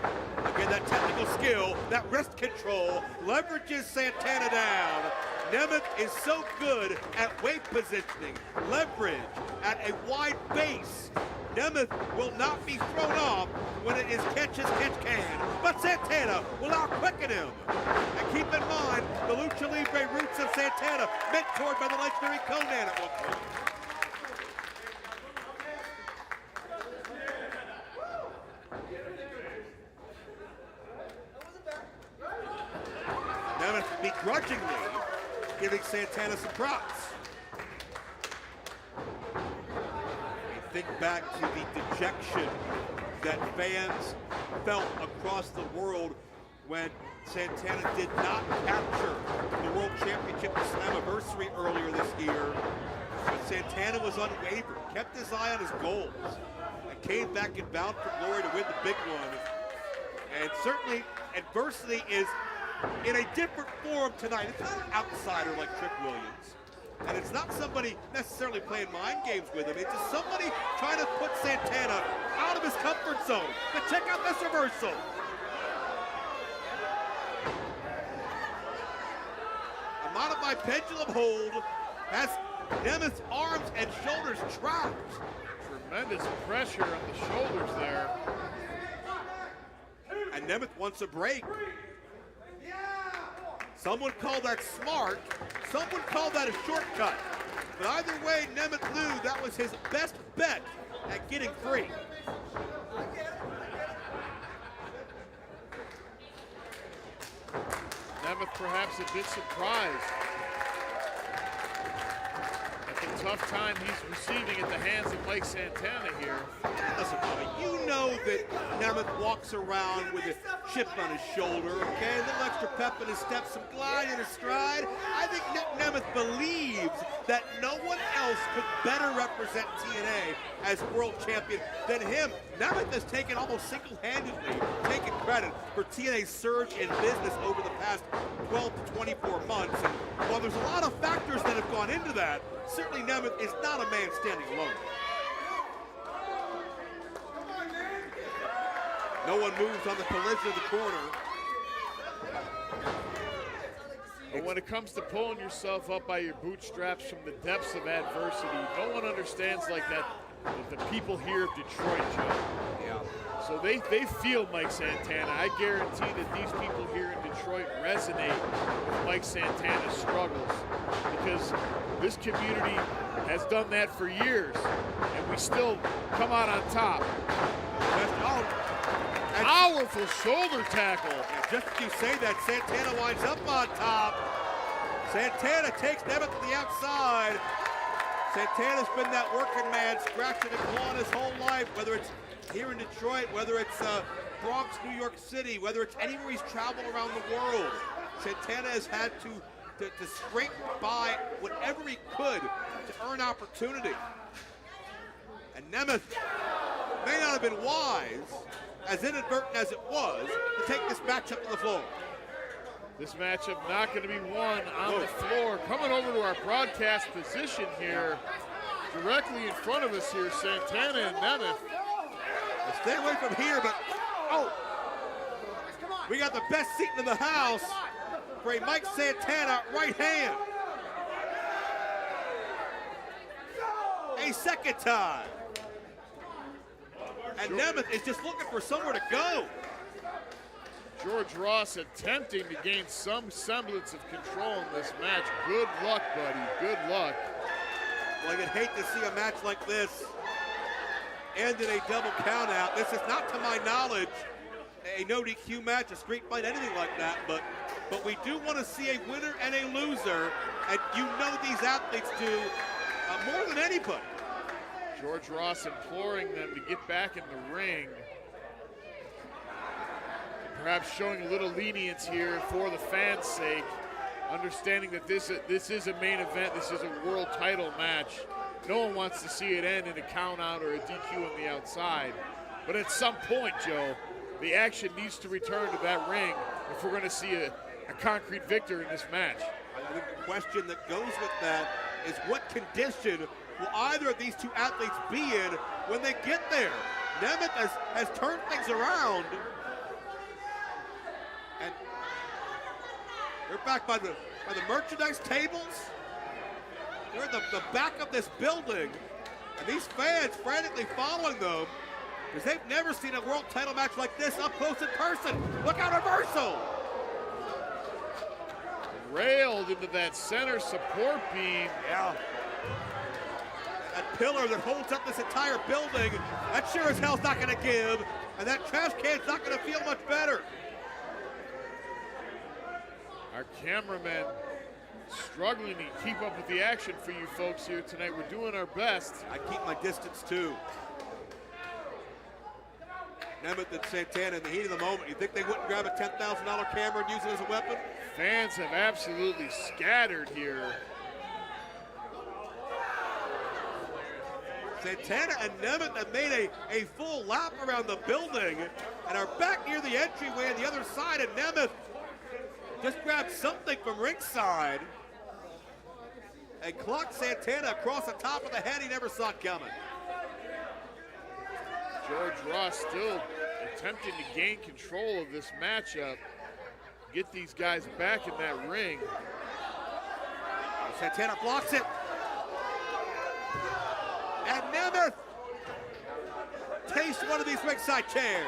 Again, that technical skill, that wrist control, leverages Santana down. Nemeth is so good at weight positioning, leverage, at a wide base. Nemeth will not be thrown off when it is catch as catch can. But Santana will out-quicken him. And keep in mind, the Lucha Libre roots of Santana, mentored by the legendary Conan at one point. Nemeth begrudgingly giving Santana some props. Think back to the dejection that fans felt across the world when Santana did not capture the World Championship at Slammiversary earlier this year. But Santana was unwavering, kept his eye on his goals, and came back and bound for glory to win the big one. And certainly adversity is in a different form tonight. It's not an outsider like Trick Williams. And it's not somebody necessarily playing mind games with him. It's just somebody trying to put Santana out of his comfort zone. But check out this reversal. A modified pendulum hold has Nemeth's arms and shoulders trapped. Tremendous pressure on the shoulders there. And Nemeth wants a break. Some would call that smart. Some would call that a shortcut. But either way, Nemeth knew that was his best bet at getting free. Nemeth perhaps a bit surprised at the tough time he's receiving at the hands of Mike Santana here. Listen, Bobby, you know that Nemeth walks around with a chip on his shoulder, okay? A little extra pep in his step, some glide in his stride. I think Nemeth believes that no one else could better represent TNA as world champion than him. Nemeth has taken almost single-handedly taken credit for TNA's surge in business over the past 12 to 24 months. And while there's a lot of factors that have gone into that, certainly Nemeth is not a man standing alone. No one moves on the collision of the corner. But when it comes to pulling yourself up by your bootstraps from the depths of adversity, no one understands like that the people here of Detroit, Joe. Yeah. So they feel Mike Santana. I guarantee that these people here in Detroit resonate with Mike Santana's struggles, because this community has done that for years, and we still come out on top. Powerful shoulder tackle. And just as you say that, Santana winds up on top. Santana takes Nemeth to the outside. Santana's been that working man, scratching and clawing his whole life, whether it's here in Detroit, whether it's Bronx, New York City, whether it's anywhere he's traveled around the world. Santana has had to scrape by whatever he could to earn opportunity. And Nemeth may not have been wise, as inadvertent as it was, to take this matchup to the floor. This matchup not going to be won on the floor. Coming over to our broadcast position here, directly in front of us here, Santana and Nemeth. Stay away from here, but we got the best seat in the house for a Mike Santana right hand. A second time. And Nemeth is just looking for somewhere to go. George Ross attempting to gain some semblance of control in this match. Good luck, buddy. Good luck. Well, I'd hate to see a match like this end in a double countout. This is not, to my knowledge, a no DQ match, a street fight, anything like that. But we do want to see a winner and a loser, and you know these athletes do more than anybody. George Ross imploring them to get back in the ring. Perhaps showing a little lenience here for the fans' sake, understanding that this is a main event, this is a world title match. No one wants to see it end in a count out or a DQ on the outside. But at some point, Joe, the action needs to return to that ring if we're going to see a concrete victor in this match. I think the question that goes with that is, what condition will either of these two athletes be in when they get there? Nemeth has turned things around. And they're back by the merchandise tables. They're in the back of this building. And these fans frantically following them, because they've never seen a world title match like this up close in person. Look out, reversal! Railed into that center support beam. Yeah. That pillar that holds up this entire building, that sure as hell's not gonna give, and that trash can's not gonna feel much better. Our cameraman struggling to keep up with the action for you folks here tonight. We're doing our best. I keep my distance too. Nemeth and Santana in the heat of the moment. You think they wouldn't grab a $10,000 camera and use it as a weapon? Fans have absolutely scattered here. Santana and Nemeth have made a full lap around the building and are back near the entryway on the other side, and Nemeth just grabbed something from ringside and clocked Santana across the top of the head. He never saw it coming. George Ross still attempting to gain control of this matchup, get these guys back in that ring. Santana blocks it. And Nemeth takes one of these ringside chairs.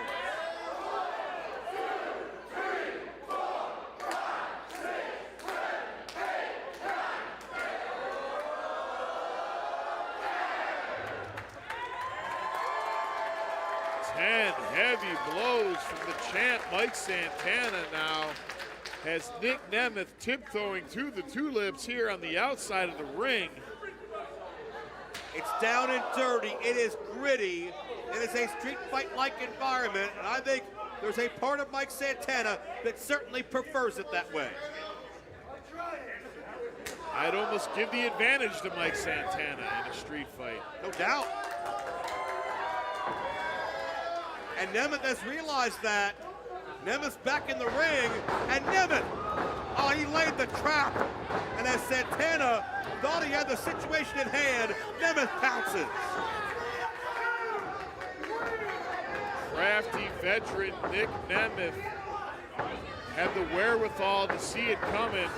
Heavy blows from the champ, Mike Santana now has Nick Nemeth tiptoeing through the tulips here on the outside of the ring. It's down and dirty, it is gritty, it is a street fight-like environment, and I think there's a part of Mike Santana that certainly prefers it that way. I'd almost give the advantage to Mike Santana in a street fight. No doubt. And Nemeth has realized that. Nemeth's back in the ring, and Nemeth, oh, he laid the trap. And as Santana thought he had the situation in hand, Nemeth pounces. Crafty veteran Nick Nemeth had the wherewithal to see it coming,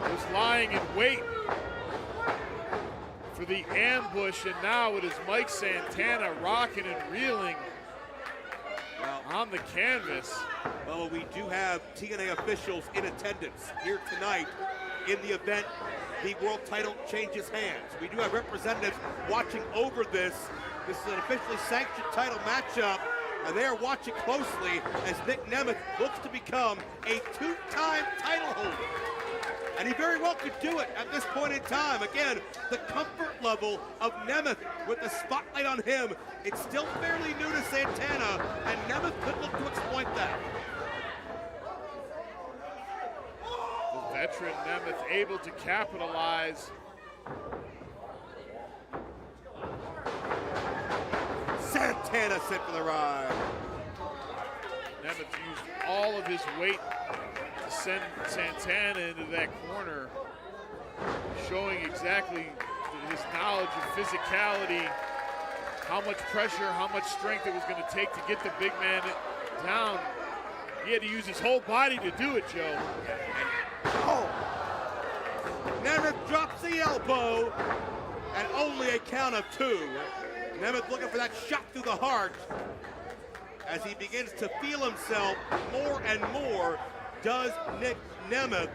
was lying in wait for the ambush, and now it is Mike Santana rocking and reeling on the canvas. Well, we do have TNA officials in attendance here tonight in the event the world title changes hands. We do have representatives watching over this. This is an officially sanctioned title matchup, and they are watching closely as Nick Nemeth looks to become a two-time title holder. And he very well could do it at this point in time. Again, the comfort level of Nemeth with the spotlight on him, it's still fairly new to Santana, and Nemeth could look to exploit that. The veteran Nemeth able to capitalize. Santana sent for the ride. Nemeth used all of his weight to send Santana into that corner, showing exactly his knowledge of physicality, how much pressure, how much strength it was going to take to get the big man down. He had to use his whole body to do it, Joe. Oh! Nemeth drops the elbow, and only a count of two. Nemeth looking for that shot through the heart as he begins to feel himself more and more. Does Nick Nemeth,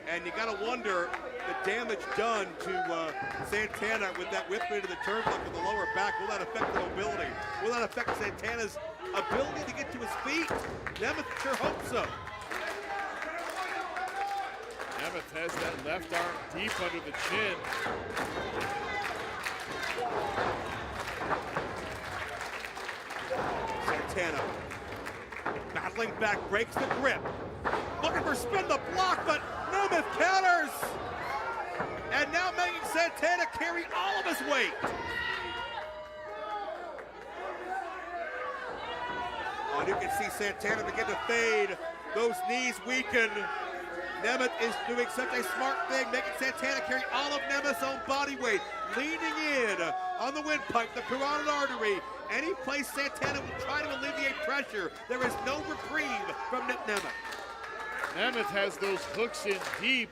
and you gotta wonder the damage done to Santana with that whip into the turnbuckle with the lower back. Will that affect the mobility? Will that affect Santana's ability to get to his feet? Nemeth sure hopes so. Nemeth has that left arm deep under the chin. Santana battling back, breaks the grip. Looking for spin the block, but Nemeth counters. And now making Santana carry all of his weight. And you can see Santana begin to fade. Those knees weaken. Nemeth is doing such a smart thing, making Santana carry all of Nemeth's own body weight. Leaning in on the windpipe, the carotid artery. Any place Santana will try to alleviate pressure, there is no reprieve from Nick Nemeth. Nemeth has those hooks in deep.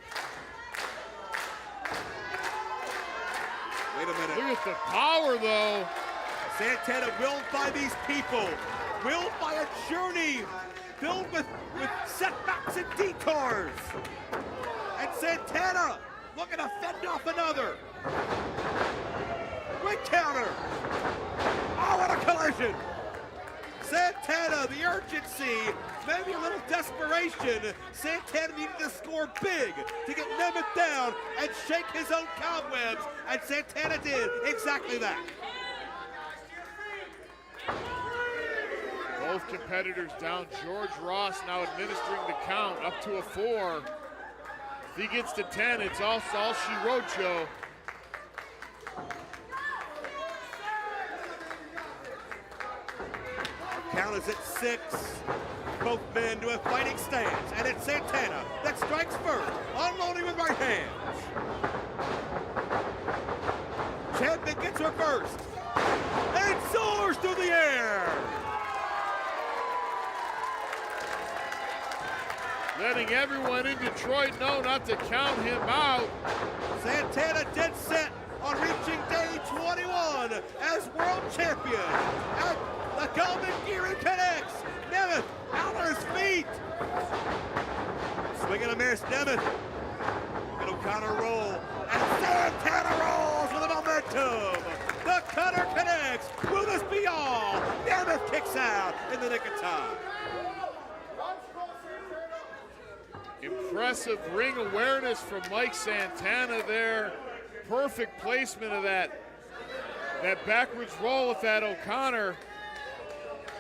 Wait a minute. Look at the power, though. Santana willed by these people, willed by a journey filled with setbacks and detours. And Santana looking to fend off another. Quick counter. Oh, what a collision. Santana, the urgency, maybe a little desperation. Santana needed to score big to get Nemeth down and shake his own cobwebs, and Santana did exactly that. Both competitors down. George Ross now administering the count up to a 4. If he gets to 10, it's all she wrote, Joe. Count is at 6. Both men do a fighting stance, and it's Santana that strikes first, unloading with right hands. Champion gets her first, and soars through the air. Letting everyone in Detroit know not to count him out. Santana dead set on reaching day 21 as world champion. And the Common Gearing connects. Nemeth out on his feet. Swinging a miss, Nemeth. And O'Connor roll. And Santana rolls with the momentum. The cutter connects. Will this be all? Nemeth kicks out in the nick of time. Impressive ring awareness from Mike Santana there. Perfect placement of that backwards roll with that O'Connor.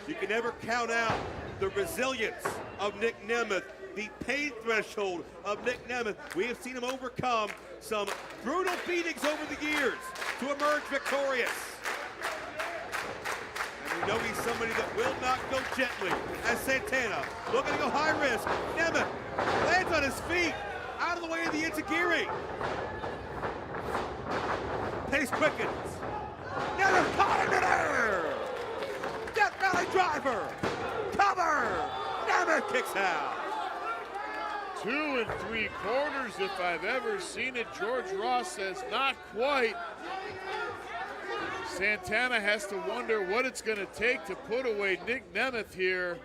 You can never count out the resilience of Nick Nemeth, the pain threshold of Nick Nemeth. We have seen him overcome some brutal beatings over the years to emerge victorious. And we know he's somebody that will not go gently as Santana looking to go high risk. Nemeth lands on his feet, out of the way of the Enziguri. Pace quickens. Nemeth caught him in air. Death Valley driver. Cover. Nemeth kicks out. 2 3/4 if I've ever seen it. George Ross says not quite. Santana has to wonder what it's going to take to put away Nick Nemeth here.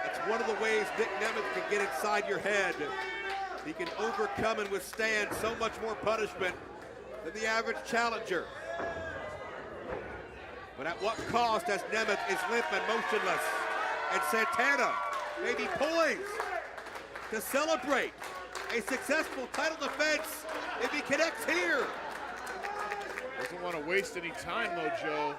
That's one of the ways Nick Nemeth can get inside your head. He can overcome and withstand so much more punishment than the average challenger. But at what cost, as Nemeth is limp and motionless, and Santana may be poised to celebrate a successful title defense if he connects here. Doesn't want to waste any time though, Joe.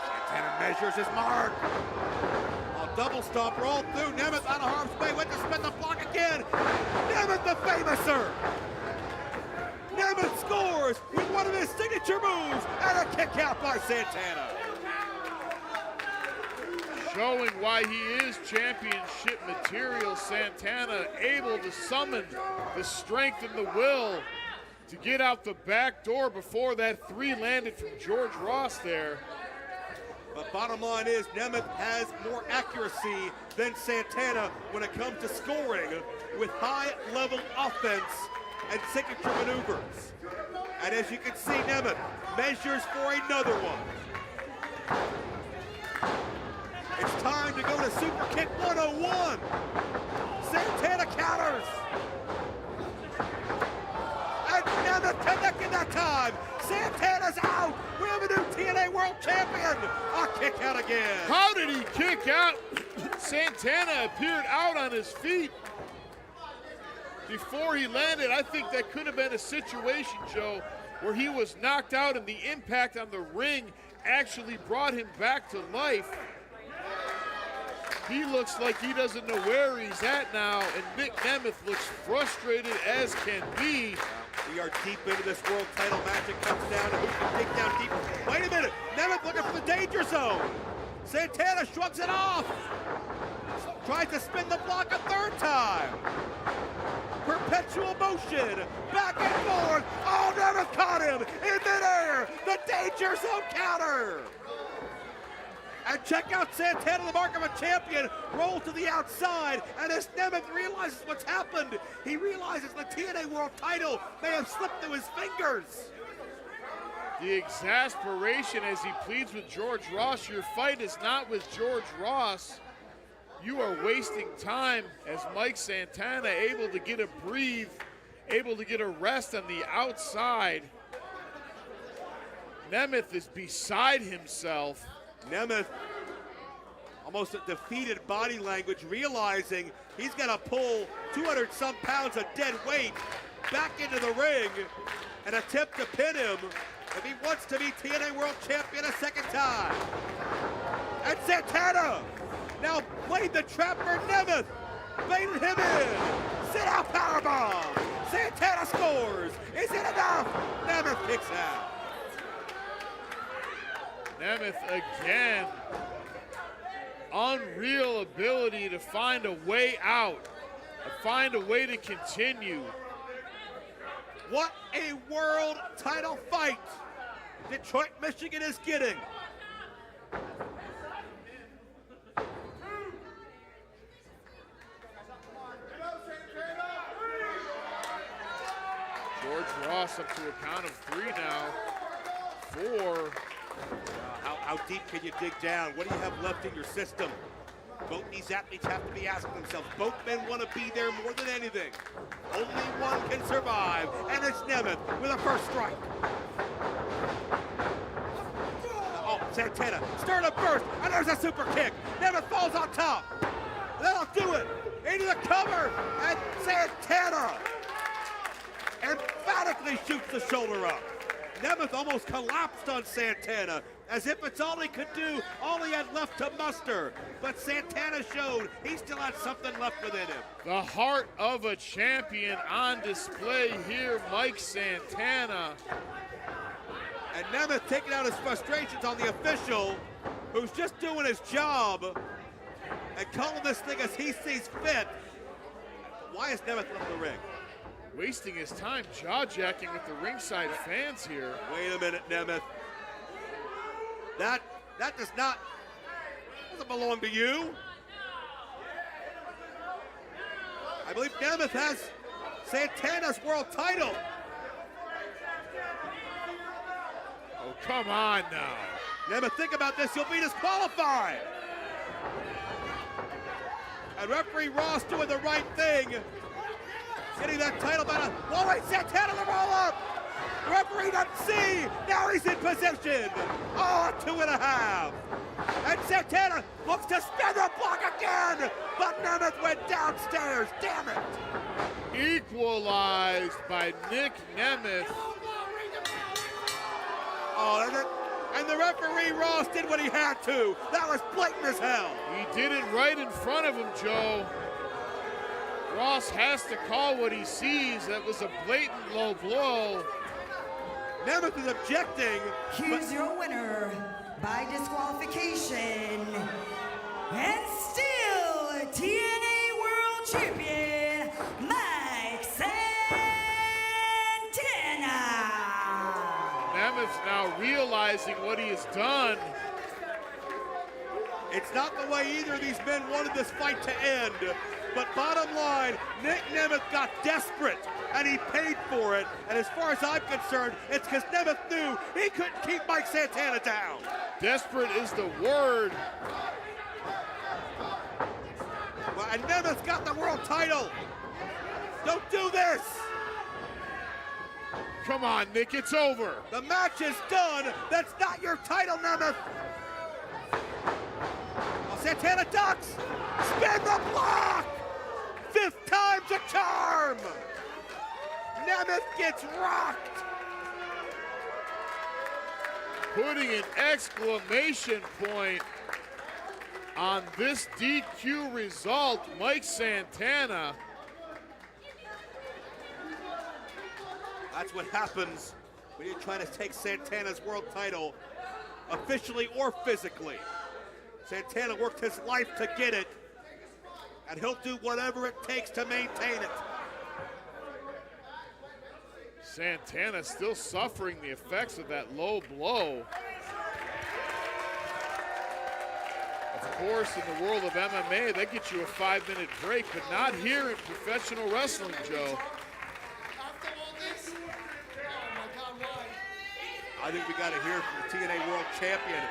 Santana measures his mark. A double stomp rolled through. Nemeth out of harm's way, went to spin the block again. Nemeth the famouser. Nemeth scores with one of his signature moves and a kick out by Santana. Showing why he is championship material. Santana able to summon the strength and the will to get out the back door before that 3 landed from George Ross there. But bottom line is Nemeth has more accuracy than Santana when it comes to scoring with high-level offense and signature maneuvers. And as you can see, Nemeth measures for another one. It's time to go to Super Kick 101. Santana counters. And Nemeth connected that time. Santana's out. We have a new TNA World Champion. A kick out again. How did he kick out? Santana appeared out on his feet before he landed. I think that could have been a situation, Joe, where he was knocked out and the impact on the ring actually brought him back to life. He looks like he doesn't know where he's at now, and Nick Nemeth looks frustrated as can be. We are deep into this world title match. It comes down to who can take down deep. Wait a minute. Nemeth looking for the danger zone. Santana shrugs it off. Tries to spin the block a 3rd time. Perpetual motion. Back and forth. Oh, Nemeth caught him in midair. The danger zone counter. And check out Santana, the mark of a champion, roll to the outside, and as Nemeth realizes what's happened, he realizes the TNA World title may have slipped through his fingers. The exasperation as he pleads with George Ross. Your fight is not with George Ross. You are wasting time, as Mike Santana able to get a breathe, able to get a rest on the outside. Nemeth is beside himself. Nemeth, almost a defeated body language, realizing he's got to pull 200-some pounds of dead weight back into the ring and attempt to pin him if he wants to be TNA World Champion a 2nd time. And Santana now played the trap for Nemeth, baited him in. Sit out powerbomb. Santana scores. Is it enough? Nemeth kicks out. Nemeth again. Unreal ability to find a way out, to find a way to continue. What a world title fight Detroit, Michigan is getting. George Ross up to a count of 3 now. 4. How deep can you dig down? What do you have left in your system? Both these athletes have to be asking themselves. Both men want to be there more than anything. Only one can survive, and it's Nemeth with a first strike. Oh, Santana, start a burst, and there's a super kick. Nemeth falls on top. That'll do it. Into the cover, and Santana emphatically shoots the shoulder up. Nemeth almost collapsed on Santana, as if it's all he could do, all he had left to muster. But Santana showed he still had something left within him. The heart of a champion on display here, Mike Santana. And Nemeth taking out his frustrations on the official, who's just doing his job and calling this thing as he sees fit. Why is Nemeth left the ring? Wasting his time jaw-jacking with the ringside fans here. Wait a minute, Nemeth. That doesn't belong to you. I believe Nemeth has Santana's world title. Oh, come on now. Nemeth, think about this. You'll be disqualified. And referee Ross doing the right thing. Getting that title back. Oh, wait, Santana the roll up. The referee doesn't see. Now he's in position. Oh, 2.5. And Santana looks to spin the block again. But Nemeth went downstairs. Damn it. Equalized by Nick Nemeth. Oh, and the referee Ross did what he had to. That was blatant as hell. He did it right in front of him, Joe. Ross has to call what he sees. That was a blatant low blow. Nemeth is objecting. Here's your winner by disqualification, and still TNA World Champion, Mike Santana. Nemeth's now realizing what he has done. It's not the way either of these men wanted this fight to end. But bottom line, Nick Nemeth got desperate, and he paid for it. And as far as I'm concerned, it's because Nemeth knew he couldn't keep Mike Santana down. Desperate is the word. Well, and Nemeth's got the world title. Don't do this. Come on, Nick, it's over. The match is done. That's not your title, Nemeth. Oh, Santana ducks. Spin the block. 5th time's a charm. Nemeth gets rocked. Putting an exclamation point on this DQ result, Mike Santana. That's what happens when you're trying to take Santana's world title, officially or physically. Santana worked his life to get it, and he'll do whatever it takes to maintain it. Santana still suffering the effects of that low blow. Of course, in the world of MMA, they get you a 5-minute break, but not here in professional wrestling, Joe. After all this? Oh my God, why? I think we got to hear from the TNA World Champion,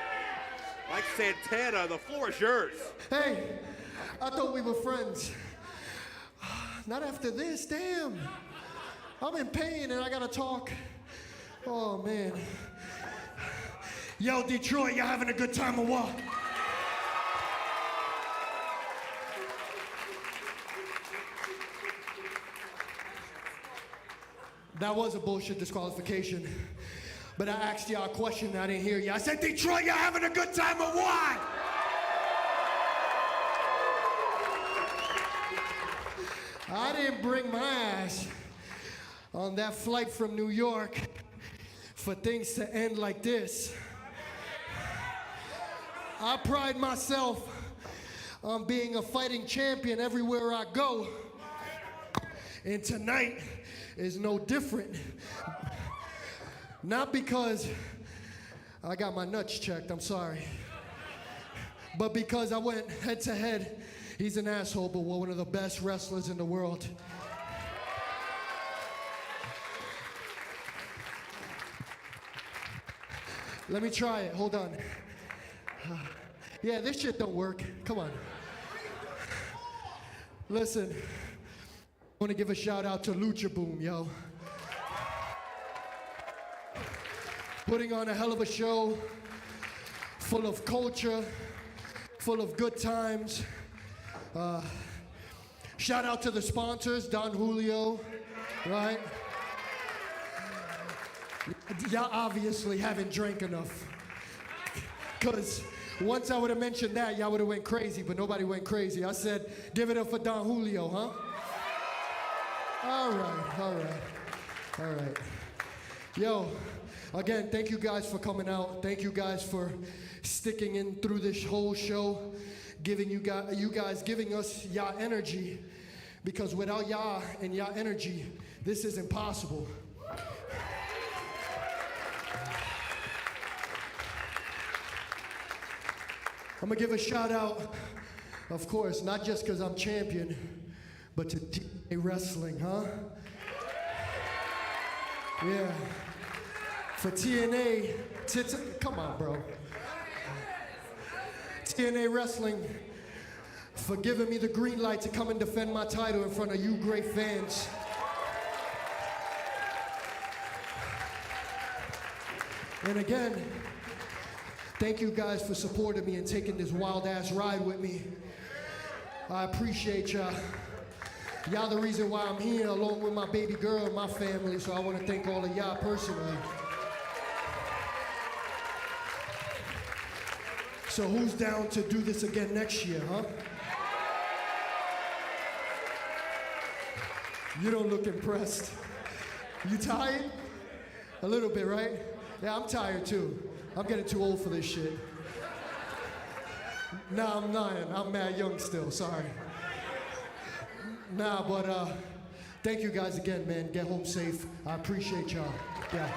Mike Santana. The floor is yours. Hey, I thought we were friends. Not after this, damn. I'm in pain and I gotta talk. Oh, man. Yo, Detroit, you having a good time or what? That was a bullshit disqualification. But I asked y'all a question and I didn't hear you. I said, Detroit, you having a good time or what? I didn't bring my ass on that flight from New York for things to end like this. I pride myself on being a fighting champion everywhere I go. And tonight is no different. Not because I got my nuts checked, I'm sorry. But because I went head to head, he's an asshole, but we're one of the best wrestlers in the world. Let me try it, hold on. Yeah, this shit don't work, come on. Listen, I want to give a shout out to Lucha Boom, yo. Putting on a hell of a show, full of culture, full of good times. Shout out to the sponsors, Don Julio, right? Y'all obviously haven't drank enough. Because once I would have mentioned that, y'all would have went crazy, but nobody went crazy. I said, give it up for Don Julio, huh? All right. Yo, again, thank you guys for coming out. Thank you guys for sticking in through this whole show, giving you guys giving us y'all energy, because without y'all and y'all energy, this is impossible. I'm gonna give a shout out, of course, not just because I'm champion, but to TNA Wrestling, huh? Yeah. For TNA, come on, bro. TNA Wrestling for giving me the green light to come and defend my title in front of you great fans. And again, thank you guys for supporting me and taking this wild-ass ride with me. I appreciate y'all. Y'all the reason why I'm here, along with my baby girl and my family, so I want to thank all of y'all personally. So who's down to do this again next year, huh? You don't look impressed. You tired? A little bit, right? Yeah, I'm tired too. I'm getting too old for this shit. Nah, I'm not. I'm mad young still, sorry. Nah, but thank you guys again, man. Get home safe. I appreciate y'all. Yeah.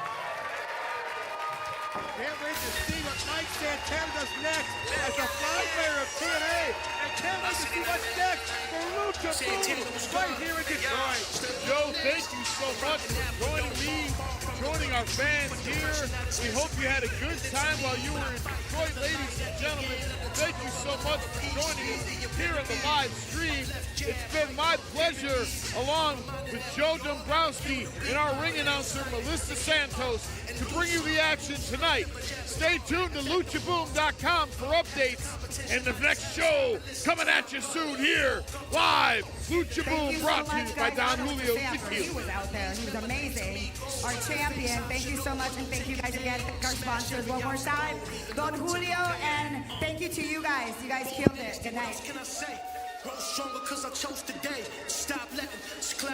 Can't wait to see what Mike Santana does next as a flag bearer of TNA. And can't wait to see what's next for Lucha Boom right here in Detroit. Joe, thank you so much for joining me, joining our fans here. We hope you had a good time while you were in Detroit, ladies and gentlemen. Thank you so much for joining us here on the live stream. It's been my pleasure, along with Joe Dombrowski and our ring announcer, Melissa Santos, to bring you the action tonight. Stay tuned to luchaboom.com for updates and the next show coming at you soon here, live. Lucha Boom brought to you by Don Julio He was out there. He was amazing. Our champion. Thank you so much, and thank you guys again. Thank our sponsors one more time, Don Julio, and thank you to you guys. You guys killed it tonight. Can I say? Grow stronger 'cause I chose today. Stop letting this cloud